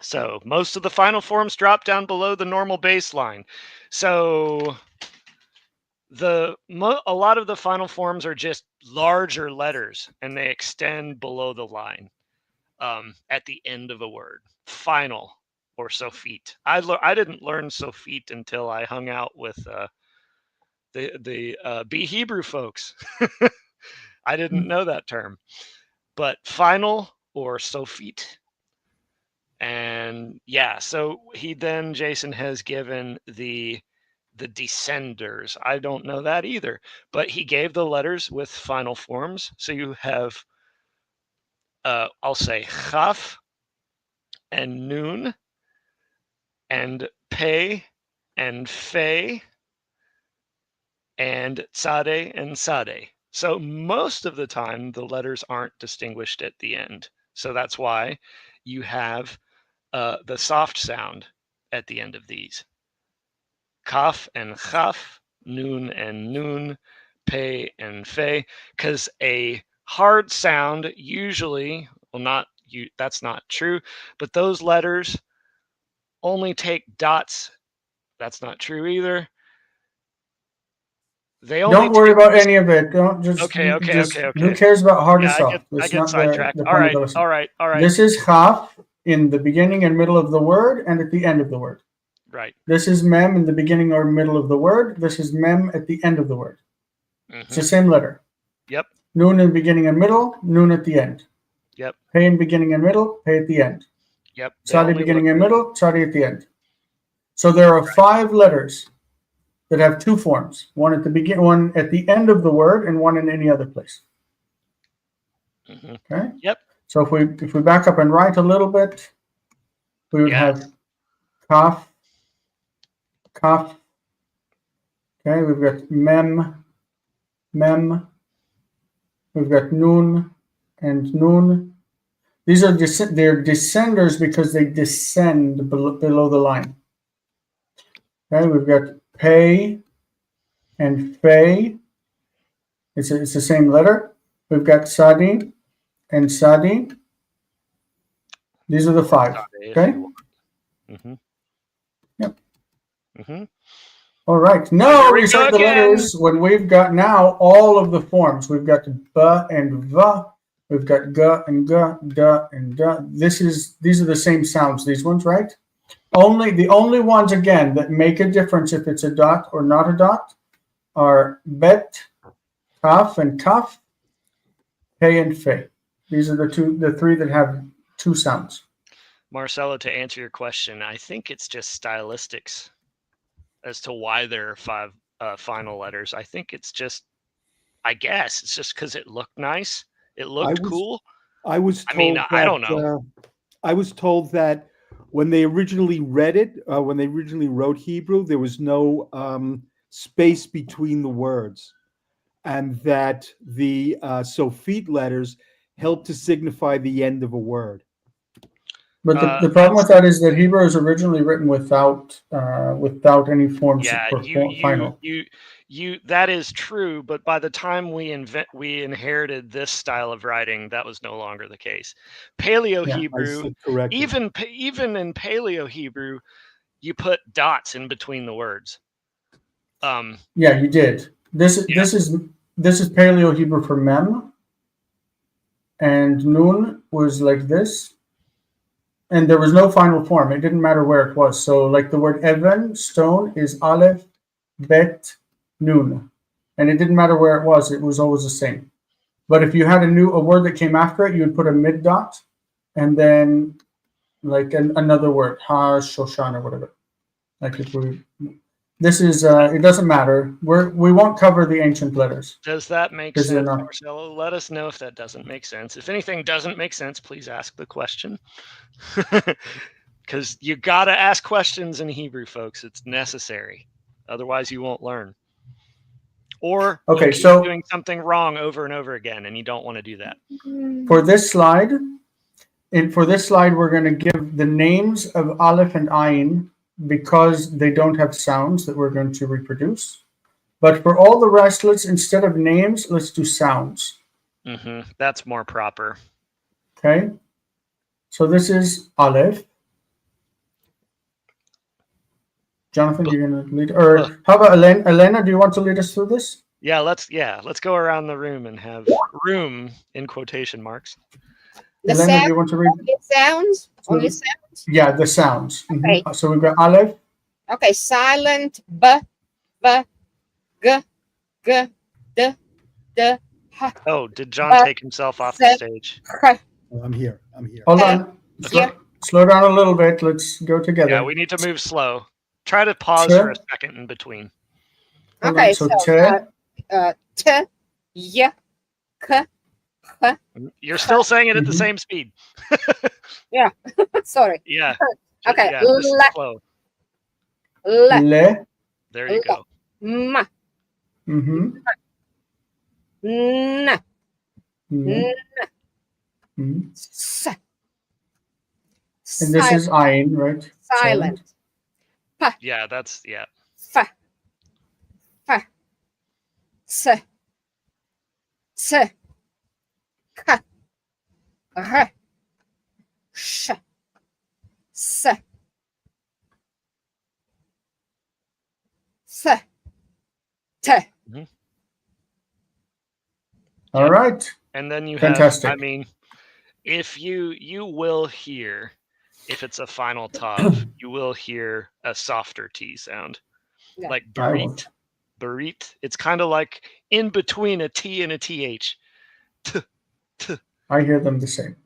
So most of the final forms drop down below the normal baseline. So a lot of the final forms are just larger letters, and they extend below the line at the end of a word. Final or Sophete. I didn't learn Sophete until I hung out with the B Hebrew folks. I didn't know that term, but final or Sophete. And yeah, so Jason has given the descenders. I don't know that either, but he gave the letters with final forms. So you have, I'll say chaf and nun and pe and fe and tzade and sade. So most of the time, the letters aren't distinguished at the end. So that's why you have the soft sound at the end of these. Kaf and chaf, nun and nun, pe and fe, because a hard sound usually, that's not true, but those letters only take dots. That's not true either. Don't worry about any of it. Don't just. Okay. Who cares about hard and soft? I get sidetracked. All right. This is chaf in the beginning and middle of the word and at the end of the word. Right. This is mem in the beginning or middle of the word. This is mem at the end of the word. It's the same letter. Yep. Nun in the beginning and middle, nun at the end. Yep. Pei in beginning and middle, pei at the end. Yep. Tzadi beginning and middle, tzadi at the end. So there are 5 letters that have 2 forms: one at the end of the word, and one in any other place. Okay. Yep. So if we back up and write a little bit, we would have kaf. Okay, we've got mem. We've got nun and nun. These are they're descenders because they descend below the line. Okay, we've got pei and fei. It's the same letter. We've got sadi and sadi. These are the 5. Okay. Yep. All right. Now we start the letters when we've got now all of the forms. We've got ba and va. We've got ga and ga, da and da. These are the same sounds. These ones, right? The only ones again that make a difference if it's a dot or not a dot are bet, kaf and kaf, pei and fe. These are the 3 that have 2 sounds. Marcelo, to answer your question, I think it's just stylistics as to why there are 5 final letters. I think it's just, because it looked nice. It looked cool. I was told I don't know. I was told that when they originally read it, when they originally wrote Hebrew, there was no space between the words, and that the Sophete letters help to signify the end of a word. But the problem with that is that Hebrew is originally written without any forms for final. That is true, but by the time we inherited this style of writing, that was no longer the case. Paleo Hebrew, even in Paleo Hebrew, you put dots in between the words. Yeah, you did. This is Paleo Hebrew for mem, and nun was like this. And there was no final form. It didn't matter where it was. So like the word even, stone, is aleph-bet, nun. And it didn't matter where it was always the same. But if you had a word that came after it, you would put a mid dot and then like another word, ha, shoshan, or whatever. Like if this is, it doesn't matter. We won't cover the ancient letters. Does that make sense, Marcelo? Let us know if that doesn't make sense. If anything doesn't make sense, please ask the question. Because you got to ask questions in Hebrew, folks. It's necessary. Otherwise, you won't learn. Or you keep doing something wrong over and over again, and you don't want to do that. For this slide, we're going to give the names of aleph and ayin because they don't have sounds that we're going to reproduce. But for all the rest, instead of names, let's do sounds. That's more proper. Okay. So this is aleph. Jonathan, you're going to lead, or how about Elena? Elena, do you want to lead us through this? Yeah, let's go around the room and have room in quotation marks. Elena, do you want to read? Sounds? Only sounds? Yeah, the sounds. Okay. So we've got aleph. Okay, silent, b, g, d, h. Oh, did John take himself off the stage? I'm here. Hold on. Slow down a little bit. Let's go together. Yeah, we need to move slow. Try to pause for a second in between. Okay, so t, y, k, h. You're still saying it at the same speed. Yeah, sorry. Yeah. Okay, yeah, slow. Le. There you go. Ma. Mm-hmm. N. Mm-hmm. S. And this is ayin, right? Silent. Yeah, that's F. F. S. S. K. R. Sh. S. S. T. All right. And then you Fantastic. have, I mean, if you will hear, if it's a final tav, you will hear a softer T sound. Yeah. Like barit. Barit. It's kind of like in between a T and a TH. I hear them the same.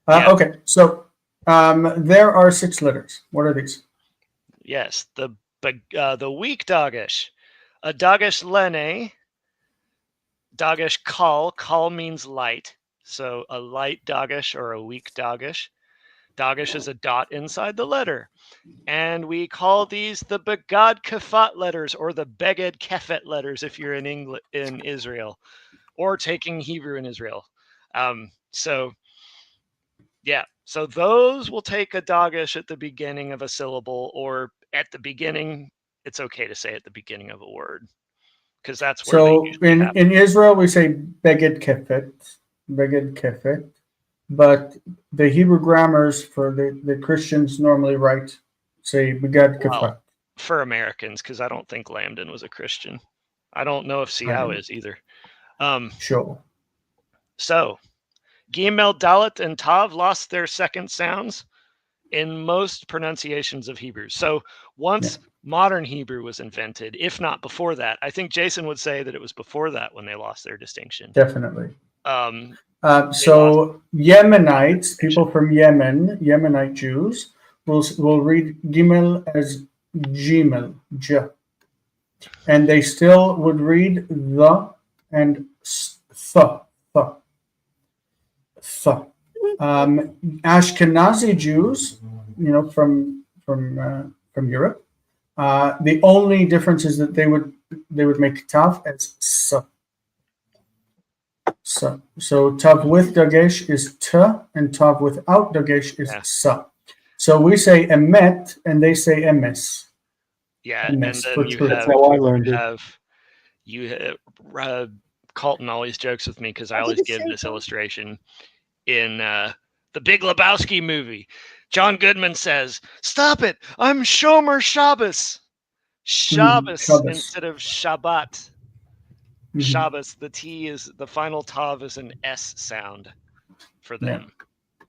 Okay, so there are 6 letters. What are these? Yes, the weak Dagesh. A Dagesh lene. Dagesh kal. Kal means light. So a light Dagesh or a weak Dagesh. Dagesh is a dot inside the letter. And we call these the Begad Kefat letters or the Beged Kefet letters if you're in Israel or taking Hebrew in Israel. So those will take a Dagesh at the beginning of a syllable, or at the beginning, it's okay to say at the beginning of a word because that's where so in Israel we say Beged Kefet, but the Hebrew grammars for the Christians normally say Begad Kefet. Well, for Americans, because I don't think Lambden was a Christian. I don't know if Seow is either. Sure. So Gimel, Dalet, and Tav lost their second sounds in most pronunciations of Hebrew. So once modern Hebrew was invented, if not before that, I think Jason would say that it was before that when they lost their distinction. Definitely. So Yemenites, people from Yemen, Yemenite Jews, will read Gimel as Gimel, J. And they still would read the and th. Ashkenazi Jews, from Europe. The only difference is that they would make tav as s. So tav with dagesh is t, and tav without dagesh is sa. So we say emet, and they say emes. Yeah, emes, and then you That's how I learned it. Colton always jokes with me because I always give this illustration in the Big Lebowski movie. John Goodman says, "Stop it! I'm Shomer Shabbos." Shabbos instead of Shabbat. Shabbos. The T is the final tav is an S sound for them.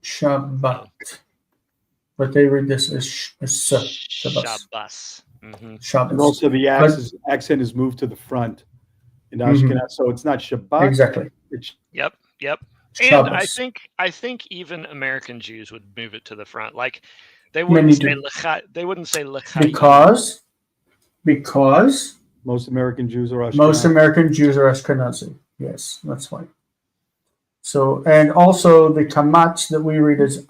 Shabbat. But they read this as Shabbos. Shabbos. And also the accent is moved to the front in Ashkenaz, so it's not Shabbat. Exactly. Yep. And Shabbos. I think even American Jews would move it to the front. Like they wouldn't say because most American Jews are Ashkenazi. Most American Jews are Ashkenazi. Yes, that's why. So, and also the kamatz that we read as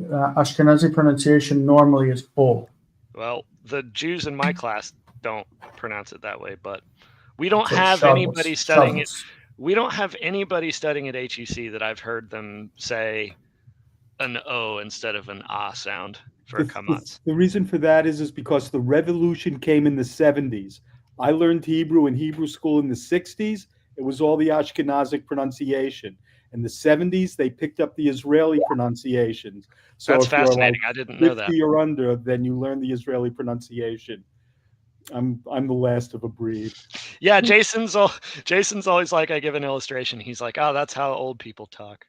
Ashkenazi pronunciation normally is o. Well, the Jews in my class don't pronounce it that way, but we don't have anybody studying it. We don't have anybody studying at HUC that I've heard them say an O instead of an A sound for a kamatz. The reason for that is because the revolution came in the 70s. I learned Hebrew in Hebrew school in the 60s. It was all the Ashkenazic pronunciation. In the 70s, they picked up the Israeli pronunciations. So that's if fascinating. You're I didn't know that. 50 or under, then you learn the Israeli pronunciation. I'm the last of a breed. Yeah, Jason's always like, I give an illustration. He's like, oh, that's how old people talk.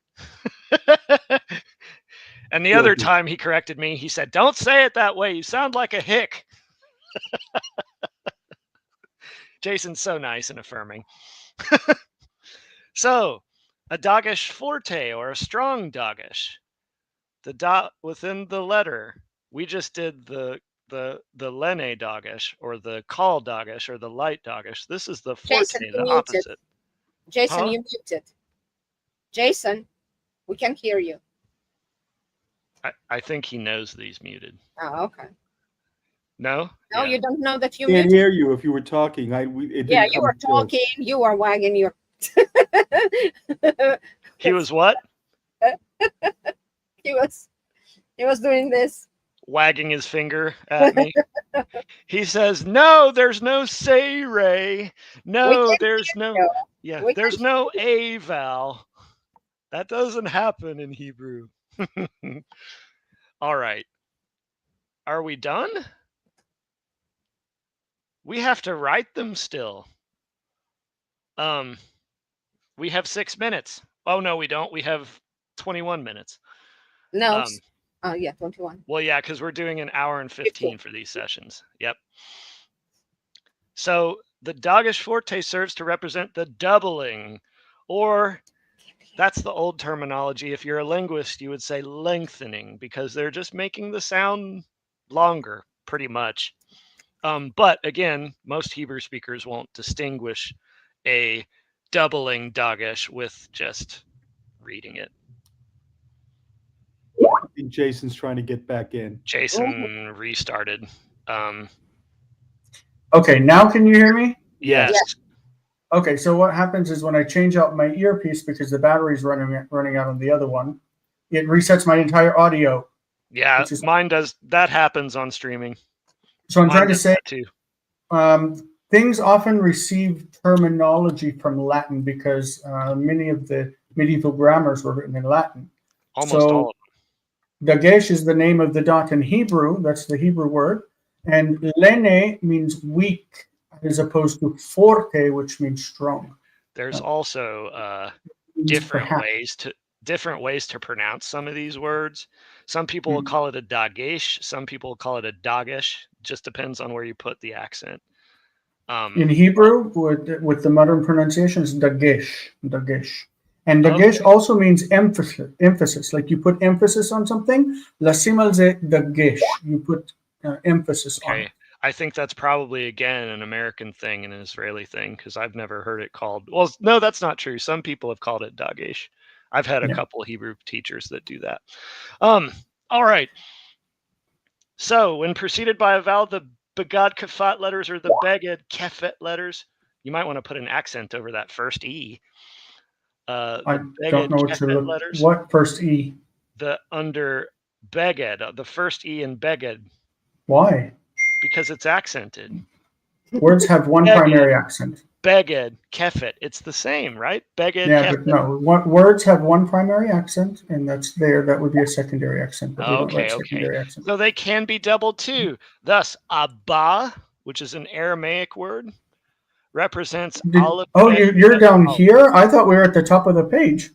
And the other time he corrected me, he said, don't say it that way. You sound like a hick. Jason's so nice and affirming. So, a Dagesh forte or a strong Dagesh. The dot within the letter. We just did the lene Dagesh or the call Dagesh or the light Dagesh. This is the forte, Jason, the opposite. Jason, you muted. Jason, we can hear you. I think he knows that he's muted. Oh, okay. No? No, you don't know that you can't muted. hear you if you were talking. You were talking. You were wagging your. He was what? He was doing this. Wagging his finger at me. He says, "No, there's no say ray. No, there's no. Yeah, there's no a vowel. That doesn't happen in Hebrew." All right. Are we done? We have to write them still. We have 6 minutes. Oh no, we don't. We have 21 minutes. No. Yeah, 21. Well, yeah, because we're doing an hour and 15 for these sessions. Yep. So the Dagesh forte serves to represent the doubling, or that's the old terminology. If you're a linguist, you would say lengthening, because they're just making the sound longer, pretty much. But again, most Hebrew speakers won't distinguish a doubling Dagesh with just reading it. I think Jason's trying to get back in. Jason restarted. Okay, now can you hear me? Yes. Okay, so what happens is when I change out my earpiece because the battery's running out on the other one, it resets my entire audio. Yeah, mine does. That happens on streaming. So I'm trying to say, things often receive terminology from Latin because many of the medieval grammars were written in Latin. Almost all of them. Dagesh is the name of the dot in Hebrew. That's the Hebrew word. And lene means weak as opposed to forte, which means strong. There's also different ways to pronounce some of these words. Some people will call it a Dagesh. Some people will call it a Dagesh. Just depends on where you put the accent. In Hebrew, with the modern pronunciation, is Dagesh. And Dagesh also means emphasis. Like you put emphasis on something. Lasim al ze Dagesh. You put emphasis on it. I think that's probably, again, an American thing and an Israeli thing, because I've never heard it called. Well, no, that's not true. Some people have called it Dagesh. I've had a Yeah. couple of Hebrew teachers that do that. All right. So when preceded by a vowel, the begad kafat letters or the beged kefet letters, you might want to put an accent over that first E. I The don't know what beged to kefet look. letters, What first E? the under beged, the first E in beged, Why? because it's accented. Words have one Beged, primary accent. beged, kefet, it's the same, right? Beged, Yeah, kefet. but no. What words have one primary accent, and that's there. That would be a secondary accent, but we don't write secondary accent. So they can be doubled too. Thus, abba, which is an Aramaic word, represents aleph. Oh, you're down here? I thought we were at the top of the page.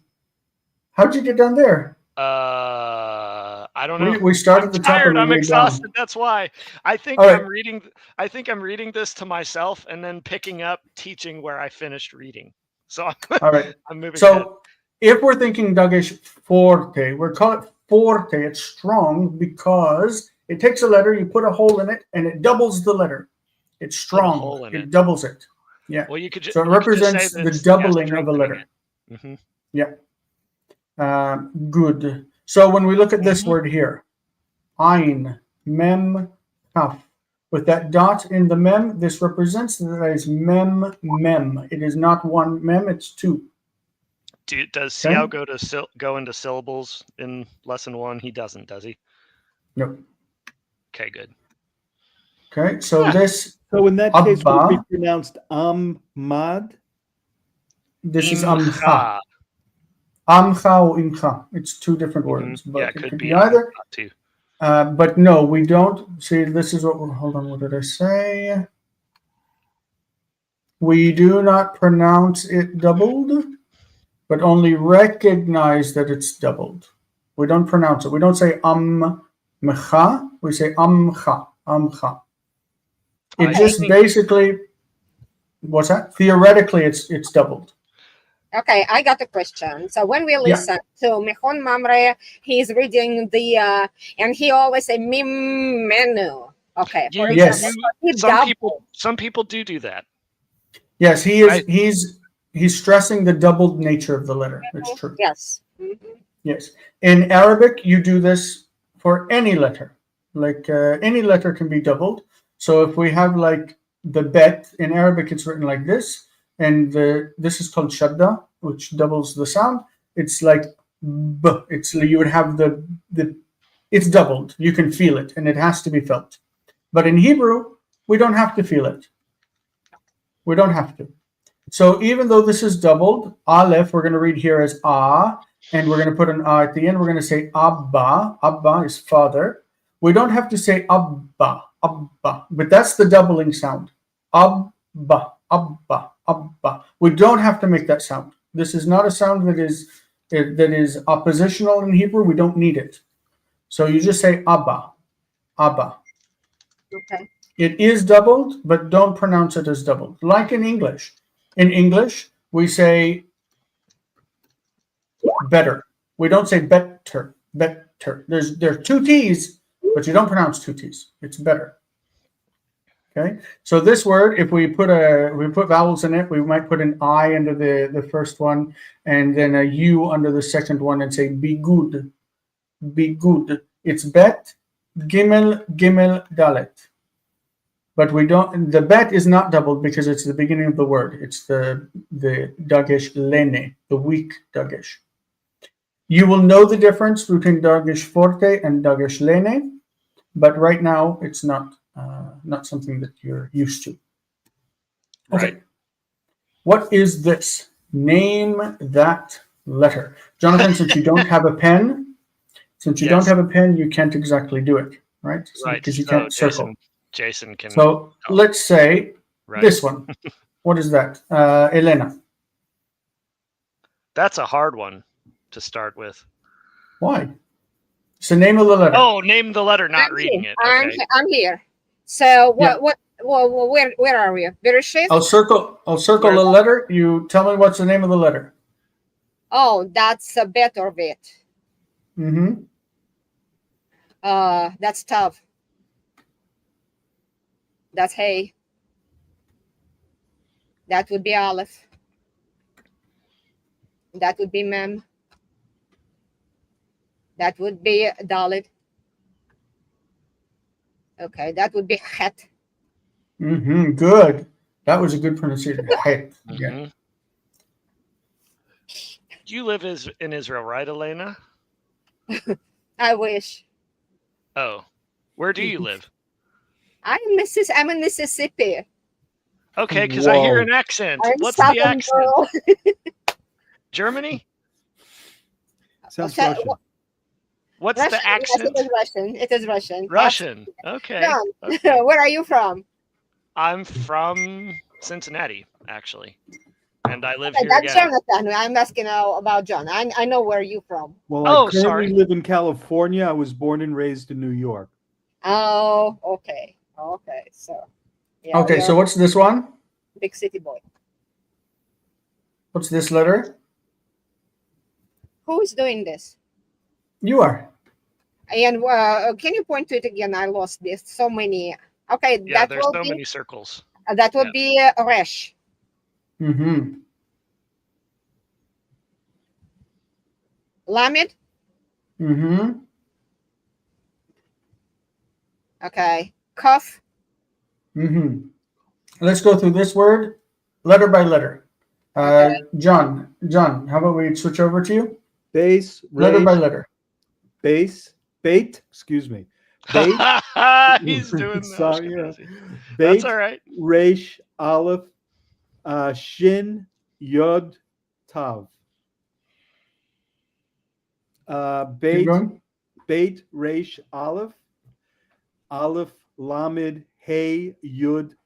How'd you get down there? I don't know. We started at the top and we I'm went exhausted. down. That's why. I think All right. I'm reading this to myself and then picking up teaching where I finished reading. So All right. I'm moving So ahead. if we're thinking Dagesh forte, we're calling it forte. It's strong because it takes a letter, you put a hole in it, and it doubles the letter. It's strong. It doubles it. Yeah. Well, you could so it represents the doubling of a letter. Mm-hmm. Yeah. Good. So when we look at this word here, ein, mem, kaf, with that dot in the mem, this represents that it is mem, mem. It is not one mem, it's two. Does Seow go into syllables in lesson 1? He doesn't, does he? No. Okay, good. Okay, so this. So in that case, would it be pronounced mad? This is amcha. Amcha or imcha. It's two different words, but it could be either. Too. But no, we don't. See, this is what. Hold on. What did I say? We do not pronounce it doubled, but only recognize that it's doubled. We don't pronounce it. We don't say amcha. We say amcha. Amcha. It just basically. What's that? Theoretically, it's doubled. Okay, I got a question. So when we listen to Mechon Mamre, he's reading the and he always say mim menu. Okay. Yes. Some people do that. Yes, he is. He's stressing the doubled nature of the letter. It's true. Yes. Yes. In Arabic, you do this for any letter. Like any letter can be doubled. So if we have like the bet in Arabic, it's written like this. And this is called shadda, which doubles the sound. It's like b. You would have the it's doubled. You can feel it, and it has to be felt. But in Hebrew, we don't have to feel it. We don't have to. So even though this is doubled, aleph we're going to read here as ah, and we're going to put an ah at the end. We're going to say abba. Abba is father. We don't have to say abba, abba, but that's the doubling sound. Abba, abba. Abba. We don't have to make that sound. This is not a sound that is oppositional in Hebrew. We don't need it. So you just say Abba. Abba. Okay. It is doubled, but don't pronounce it as doubled. Like in English. In English, we say better. We don't say better. Better. There are two T's, but you don't pronounce two T's. It's better. Okay, so this word, if we put vowels in it, we might put an I under the first one, and then a U under the second one, and say be good, be good. It's bet, gimel, gimel, dalet. But we don't. The bet is not doubled because it's the beginning of the word. It's the Dagesh lene, the weak Dagesh. You will know the difference between Dagesh forte and Dagesh lene, but right now it's not something that you're used to. Okay. Right. What is this? Name that letter. Jonathan, since you don't have a pen, you can't exactly do it, right? Right. Because you can't circle. Jason can. So let's say this one. What is that? Elena. That's a hard one to start with. Why? It's the name of the letter. Oh, name the letter, not reading it. Okay. I'm here. So where are we? Bereshit? I'll circle the letter. You tell me what's the name of the letter. Oh, that's a bet or bet. Mm-hmm. That's tough. That's hay. That would be aleph. That would be mem. That would be dalet. Okay, that would be het. Good. That was a good pronunciation. Het. Yeah. Mhm. You live in Israel, right, Elena? I wish. Oh, where do you live? I'm in Mississippi. Okay, because I hear Whoa. an accent. I'm What's Southern the accent? girl. Germany? Sounds Okay, Russian. What's Russian, the accent? Yes, it is Russian. It is Russian. Russian. Okay. John, Okay. where are you from? I'm from Cincinnati, actually, and I live Okay, here that's again. Jonathan. I'm asking now about John. I know where you from. Well, Oh, I currently sorry. live in California. I was born and raised in New York. Oh, okay. Okay, so. Yeah, Okay, you're so what's this one? a big city boy. What's this letter? Who is doing this? You are. And can you point to it again? I lost this. So many. Okay, Yeah, that there's will so be many circles. that would be resh. Lamed. Okay. Kaf. Let's go through this word letter by letter. Okay. John, how about we switch over to you? Base, Letter by resh, letter. base, bait, excuse me. Bait, He's doing sorry, yeah. Ashkenazi. Bait, That's all right. resh, aleph, shin, yod, tav. Keep Bait, going. bait, resh, aleph, lamed, hey, yud,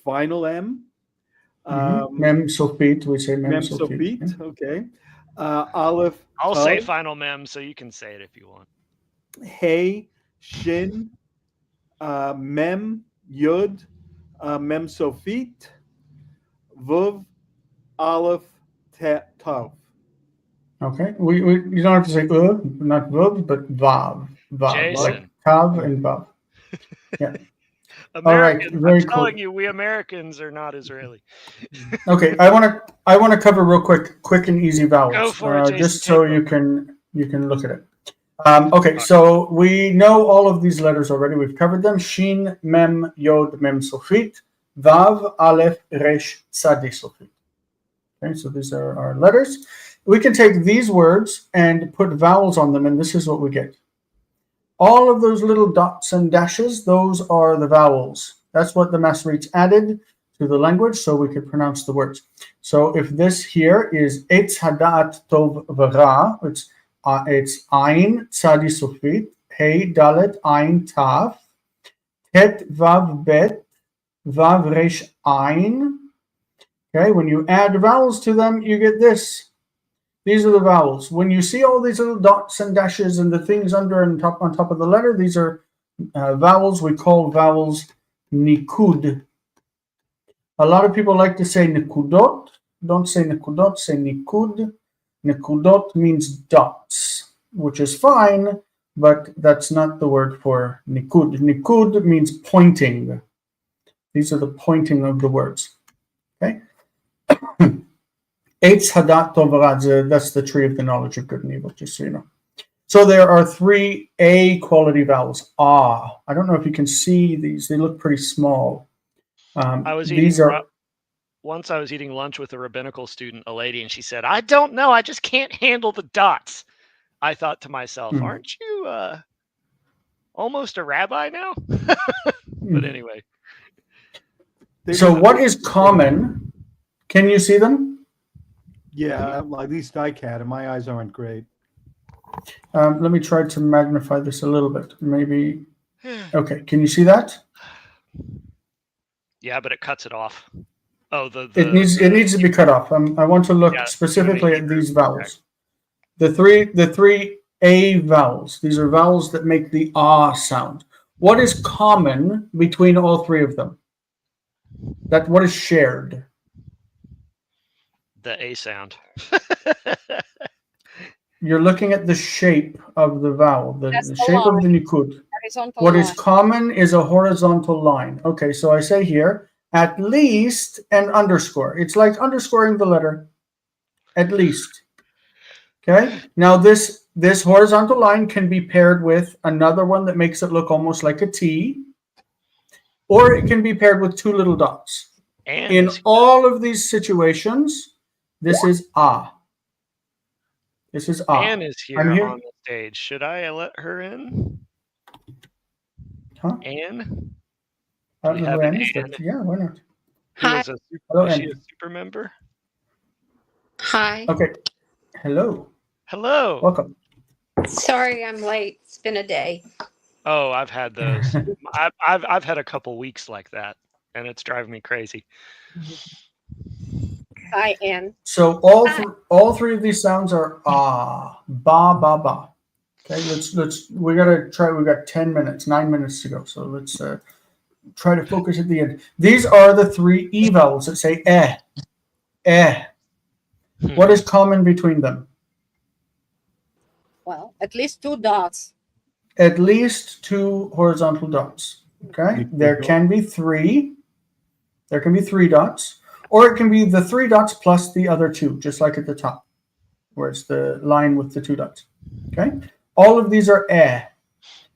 final M. Mem sofit, we say mem Mem sofit. sofit, okay. Aleph, I'll say tav, final mem, so you can say it if you want. hey, shin, mem, yud, mem sofit, vuv, aleph, tav. Okay, we you don't have to say not vav, but vav, Jason. like tav and vav. Yeah. Americans, very I'm telling cool. you, we Americans are not Israeli. Okay, I want to cover real quick and easy vowels, Go for it, Jason. just so you can look at it. Okay, so we know all of these letters already. We've covered them: shin, mem, yod, mem sofit, vav, aleph, resh, tzadi sofit. Okay, so these are our letters. We can take these words and put vowels on them, and this is what we get. All of those little dots and dashes, those are the vowels. That's what the Masoretes added to the language so we could pronounce the words. So if this here is Eitz Hadat Tov V'Ra, it's Ayin Tzadi Sofit, Hey Dalet Ayin Tav, Het Vav Bet, Vav Resh Ayin. Okay, when you add vowels to them, you get this. These are the vowels. When you see all these little dots and dashes and the things under and on top of the letter, these are vowels. We call vowels nikud. A lot of people like to say nikudot. Don't say nikudot, say nikud. Nikudot means dots, which is fine, but that's not the word for nikud. Nikud means pointing. These are the pointing of the words. Okay? Eitz Hadat Tov V'Ra, that's the tree of the knowledge of good and evil, just so you know. So there are 3 A quality vowels. Ah, I don't know if you can see these. They look pretty small. Once I was eating lunch with a rabbinical student, a lady, and she said, "I don't know. I just can't handle the dots." I thought to myself, aren't you almost a rabbi now? But anyway. So what is common? Can you see them? Yeah, at least I can, and my eyes aren't great. Let me try to magnify this a little bit. Maybe. Okay, can you see that? Yeah, but it cuts it off. Oh, it needs to be cut off. I want to look specifically at these vowels. The three A vowels. These are vowels that make the ah sound. What is common between all 3 of them? What is shared? The A sound. You're looking at the shape of the vowel, the shape of the nikud. What is common is a horizontal line. Okay, so I say here, at least an underscore. It's like underscoring the letter, at least. Okay. Now this horizontal line can be paired with another one that makes it look almost like a T, or it can be paired with two little dots. In all of these situations, this is ah. This is ah. Anne is here on the stage. Should I let her in? Huh? Anne? I don't know who Anne is, but yeah, why not? Hi. Is she a super member? Hi. Okay. Hello. Hello. Welcome. Sorry I'm late. It's been a day. Oh, I've had those. I've had a couple weeks like that, and it's driving me crazy. Hi, Anne. So all three of these sounds are ah, ba, ba, ba. Okay, we gotta try. We got 10 minutes, 9 minutes to go. So let's try to focus at the end. These are the three E vowels that say eh, eh. What is common between them? Well, at least two dots. At least two horizontal dots. Okay, there can be three. There can be three dots, or it can be the three dots plus the other two, just like at the top, where it's the line with the two dots. Okay, all of these are eh.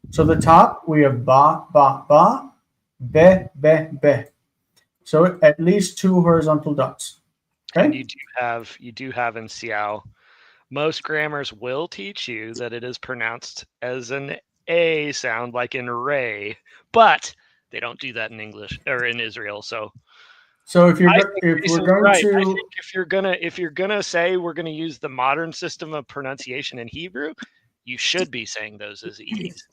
So the top we have ba, ba, ba, be, be, be. So at least two horizontal dots. Okay. And you do have in Seow, most grammars will teach you that it is pronounced as an A sound, like in Ray, but they don't do that in English or in Israel. So if we're going right. to, I think if you're gonna say we're gonna use the modern system of pronunciation in Hebrew, you should be saying those as E's.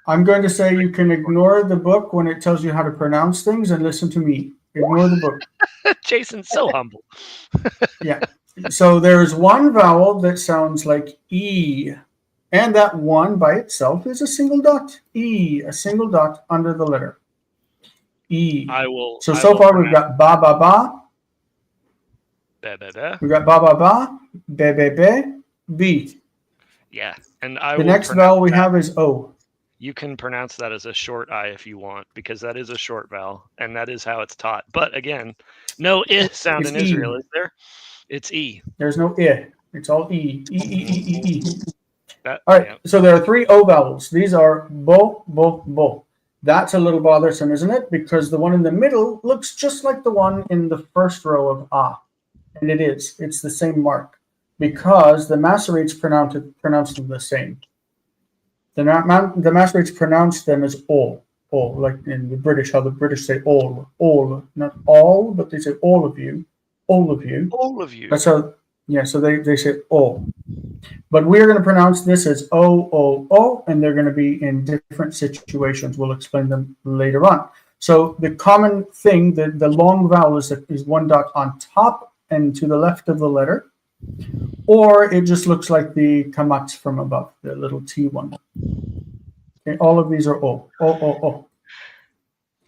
I'm going to say you can ignore the book when it tells you how to pronounce things and listen to me. Ignore the book. Jason's so humble. Yeah. So there's one vowel that sounds like E, and that one by itself is a single dot. E, a single dot under the letter E. So far we've got ba ba ba. Be, be, be. We've got ba ba ba, be be be, b. Yeah, and the next vowel we have is O. You can pronounce that as a short I if you want, because that is a short vowel, and that is how it's taught. But again, no I sound in Israel, is there? It's E. There's no I. It's all E. E, E, E, E, E. All right, so there are three O vowels. These are bo, bo, bo. That's a little bothersome, isn't it? Because the one in the middle looks just like the one in the first row of ah. And it is. It's the same mark. Because the Masoretes pronounce them the same. The Masoretes pronounce them as all, like in the British, how the British say all, not all, but they say all of you. That's how, yeah, so they say all. But we're going to pronounce this as O, O, O, and they're going to be in different situations. We'll explain them later on. So the common thing, the long vowel is one dot on top and to the left of the letter. Or it just looks like the kamatz from above, the little T one. Okay, all of these are O, O, O, O.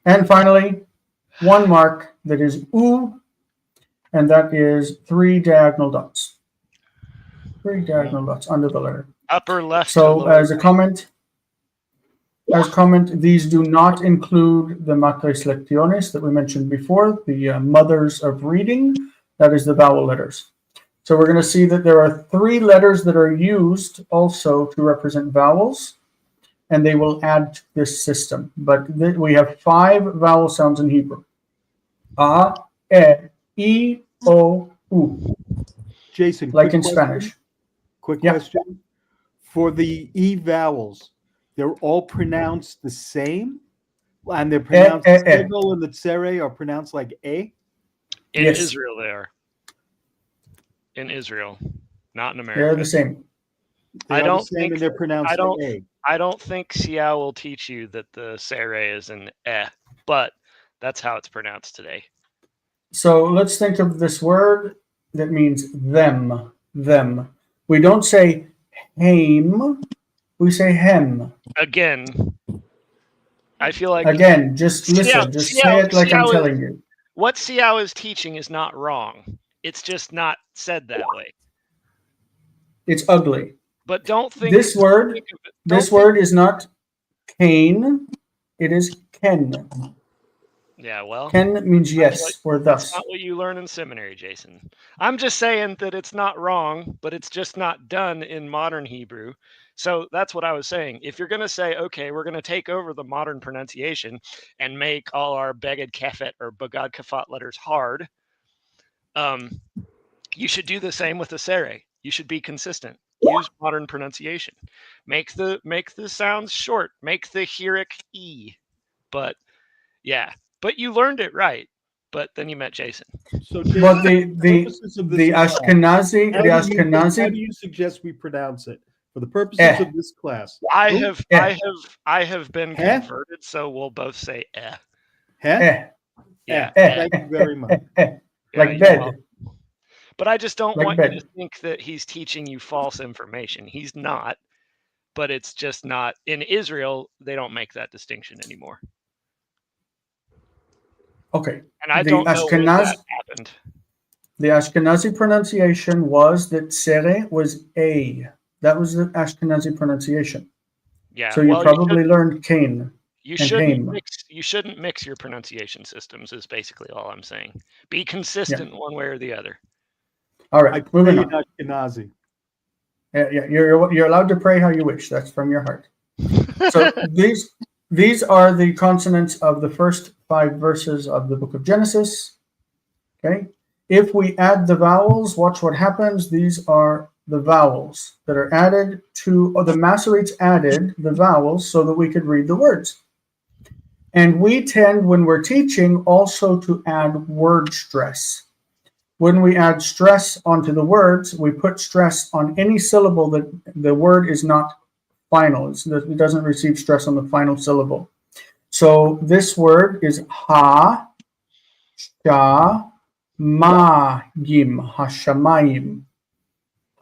And finally, one mark that is U, and that is three diagonal dots. Three diagonal dots under the letter. Upper left. So as a comment, these do not include the matres lectiones that we mentioned before, the mothers of reading. That is the vowel letters. So we're going to see that there are three letters that are used also to represent vowels, and they will add to this system. But we have 5 vowel sounds in Hebrew. A, E, O, U. Jason, like in Spanish. Quick question. For the E vowels, they're all pronounced the same? And they're pronounced the Segel and the Tsere are pronounced like A? In Israel, they are. In Israel, not in America. They're the same. I don't think they're pronounced like A. I don't think Seow will teach you that the Tsere is an but that's how it's pronounced today. So let's think of this word that means them. Them. We don't say haim, we say hem. Again, I feel like just listen, just say it like I'm telling you. What Seow is teaching is not wrong. It's just not said that way. It's ugly. But don't think this word. This word is not Cain. It is Ken. Yeah, well, Ken means that's yes or that's thus. not what you learn in seminary, Jason. I'm just saying that it's not wrong, but it's just not done in modern Hebrew. So that's what I was saying. If you're going to say, okay, we're going to take over the modern pronunciation and make all our beged kefet or bagad kafat letters hard, you should do the same with the sere. You should be consistent. Use modern pronunciation. Make the sounds short. Make the heuric e. But yeah, but you learned it right. But then you met Jason. So, But Jason, for the purposes of this class, how Ashkenazi, do you suggest we pronounce it for the purposes of this class? I Who? have been Eh? converted, so we'll both say eh. Heh? Yeah. Thank you very much. Yeah, like you're bed. welcome. But I just don't Like want you bed. to think that he's teaching you false information. He's not. But it's just not in Israel. They don't make that distinction anymore, Okay. and I The don't know when that happened. The Ashkenazi pronunciation was that sere was a. That was the Ashkenazi pronunciation. Yeah. So you well, probably learned Cain. you and shouldn't Haim. mix. You shouldn't mix your pronunciation systems. Is basically all I'm saying. Be consistent one way or the other. All I right, moving pray on. Ashkenazi. Yeah, you're allowed to pray how you wish. That's from your heart. So these are the consonants of the first 5 verses of the book of Genesis. Okay. If we add the vowels, watch what happens. These are the vowels that are added to, or the Masoretes added the vowels so that we could read the words. And we tend, when we're teaching, also to add word stress. When we add stress onto the words, we put stress on any syllable that the word is not final. It doesn't receive stress on the final syllable. So this word is ha, sha, ma-gim, hashamayim,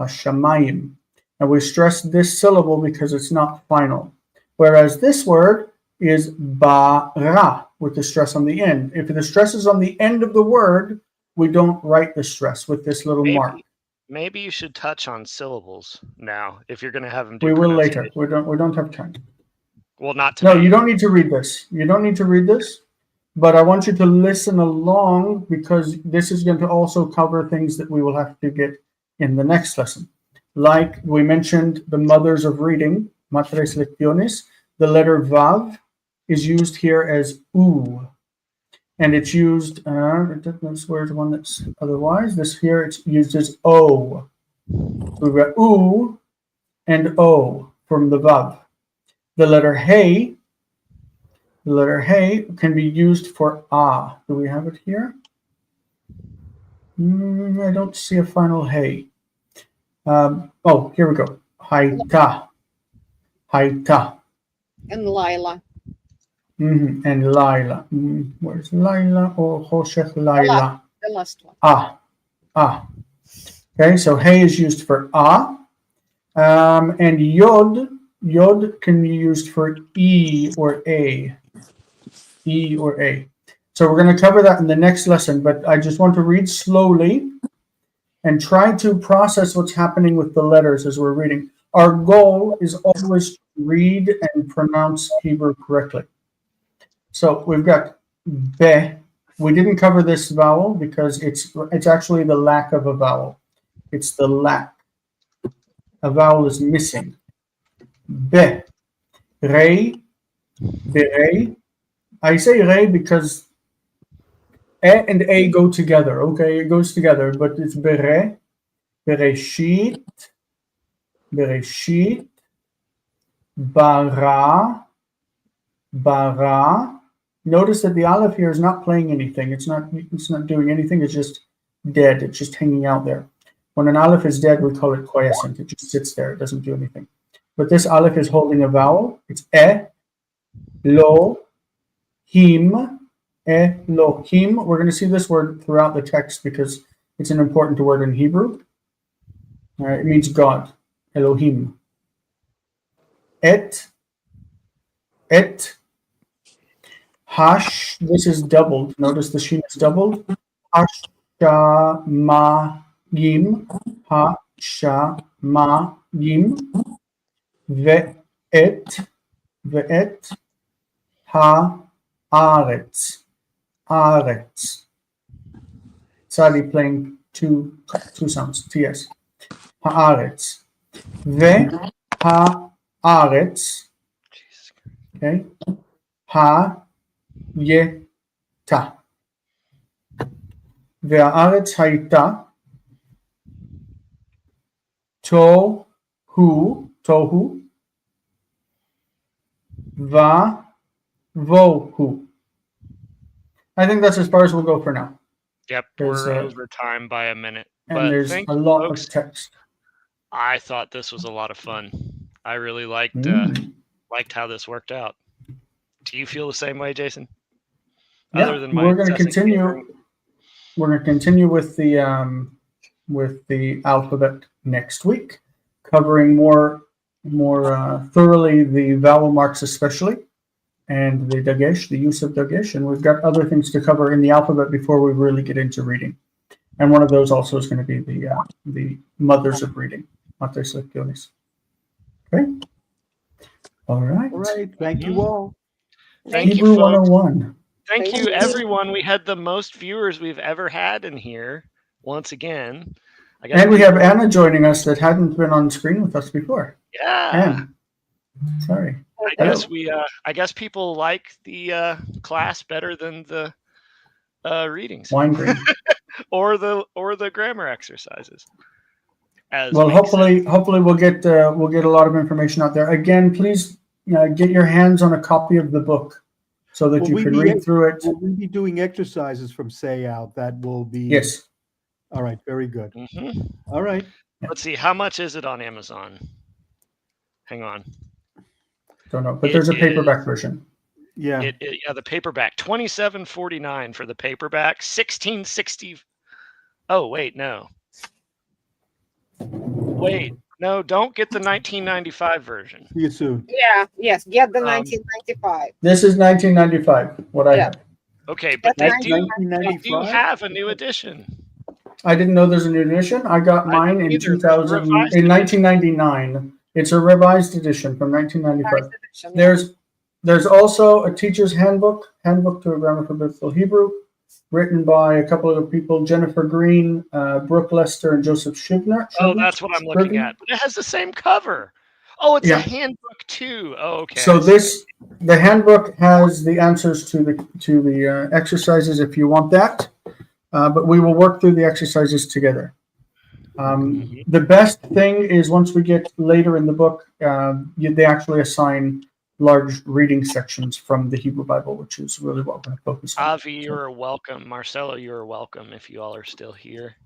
hashamayim. And we stress this syllable because it's not final. Whereas this word is ba-ra, with the stress on the end. If the stress is on the end of the word, we don't write the stress with this little mark. Maybe you should touch on syllables now if you're going to have them do. We will later. We don't have time. Well, not today. No, you don't need to read this. You don't need to read this. But I want you to listen along because this is going to also cover things that we will have to get in the next lesson. Like we mentioned, the mothers of reading, matres lectiones, the letter vav is used here as u. And it's used, that's where's one that's otherwise. This here, it's used as o. We've got u and o from the vav. The letter hey can be used for ah. Do we have it here? I don't see a final hey. Oh, here we go. Haita. Haita. And Lila. And Lila. Where's Lila or Hoshech Lila? The last one. Ah. Okay, so hey is used for ah. And yod can be used for e or a. E or a. So we're going to cover that in the next lesson, but I just want to read slowly and try to process what's happening with the letters as we're reading. Our goal is always to read and pronounce Hebrew correctly. So we've got be. We didn't cover this vowel because it's actually the lack of a vowel. It's the lack. A vowel is missing. Be. Re. Bere. I say re because e and a go together. Okay, it goes together, but it's bere. Bereshit. Bereshit. Bara. Bara. Notice that the aleph here is not playing anything. It's not doing anything. It's just dead. It's just hanging out there. When an aleph is dead, we call it quiescent. It just sits there. It doesn't do anything. But this aleph is holding a vowel. It's e, lo, him, Elohim. We're going to see this word throughout the text because it's an important word in Hebrew. It means God. Elohim. Et. Hash, this is doubled. Notice the sheen is doubled. Hashamagim. Hashamagim. Ve'et. Haaretz. haaretz. Sally playing two sounds. TS. Haaretz. Ve haaretz. Okay. Hayeta. והארץ הייתה תוהו ובוהו. I think that's as far as we'll go for now. Yep, we're over time by a minute. And but there's thank a you, lot folks. of text. I thought this was a lot of fun. I really liked how this worked out. Do you feel the same way, Jason? Yeah, Other than my we're going to incessant continue. yammering? We're going to continue with the alphabet next week, covering more thoroughly the vowel marks, especially, and the Dagesh, the use of Dagesh, and we've got other things to cover in the alphabet before we really get into reading. And one of those also is going to be the mothers of reading, Mater Selecciones. Okay. All right. All right. Thank you all. Thank Hebrew you, folks. 101. Thank you, everyone. We had the most viewers we've ever had in here. Once again, And we have Anna joining us that hadn't been on screen with us before. Yeah. Anne. Sorry. I guess people like the class better than the readings Wine green. or the grammar exercises. Well, hopefully we'll get a lot of information out there. Again, please get your hands on a copy of the book so that you can read through it. Will we be doing exercises from Seow? That will be Yes. All right. Very good. Mm-hmm. All right. Let's see. How much is it on Amazon? Hang on. Don't know, but there's a paperback version. Yeah. The paperback, $27.49 for the paperback, $16.60. Oh wait, no. Wait, no, don't get the 1995 version. See you soon. Yeah, yes, get the 1995. This is 1995. What I have. Okay, but they do 1995? have a new edition. I didn't know there's a new edition. I got mine in 1999. It's a revised edition from 1995. There's also a teacher's handbook to a grammar for biblical Hebrew, written by a couple of people, Jennifer Green, Brooke Lester, and Joseph Shibner. Oh, that's what I'm looking at. But it has the same cover. Oh, it's a handbook too. Oh, okay. So the handbook has the answers to the exercises if you want that, but we will work through the exercises together. The best thing is once we get later in the book, they actually assign large reading sections from the Hebrew Bible, which is really what we're going to focus on. Avi, you're welcome. Marcelo, you're welcome if you all are still here.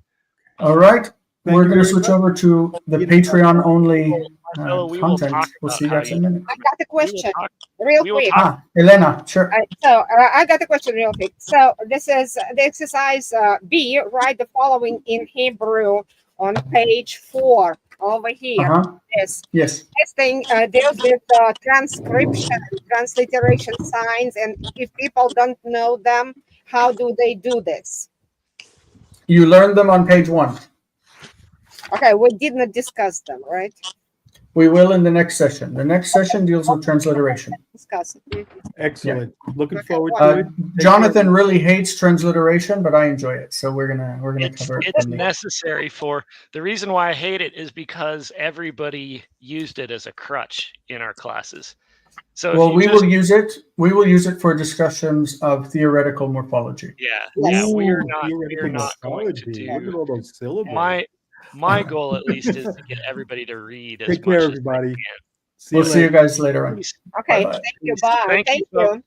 All right. We're going to switch over to the Patreon only content. We'll see you guys in a minute. I got a question real quick. Elena, sure. So I got a question real quick. So this is the exercise B. Write the following in Hebrew on page 4 over here. Yes. This thing deals with transcription, transliteration signs, and if people don't know them, how do they do this? You learned them on page 1. Okay, we did not discuss them, right? We will in the next session. The next session deals with transliteration. Discuss it. Excellent. Looking forward to it. Jonathan really hates transliteration, but I enjoy it. So we're gonna cover it. It's necessary for the reason why I hate it is because everybody used it as a crutch in our classes. So we will use it. We will use it for discussions of theoretical morphology. Yeah, we're not going to do. Look at all those syllables. My goal, at least, is to get everybody to read. Take care, everybody. We'll see you guys later on. Okay, thank you. Bye. Thank you.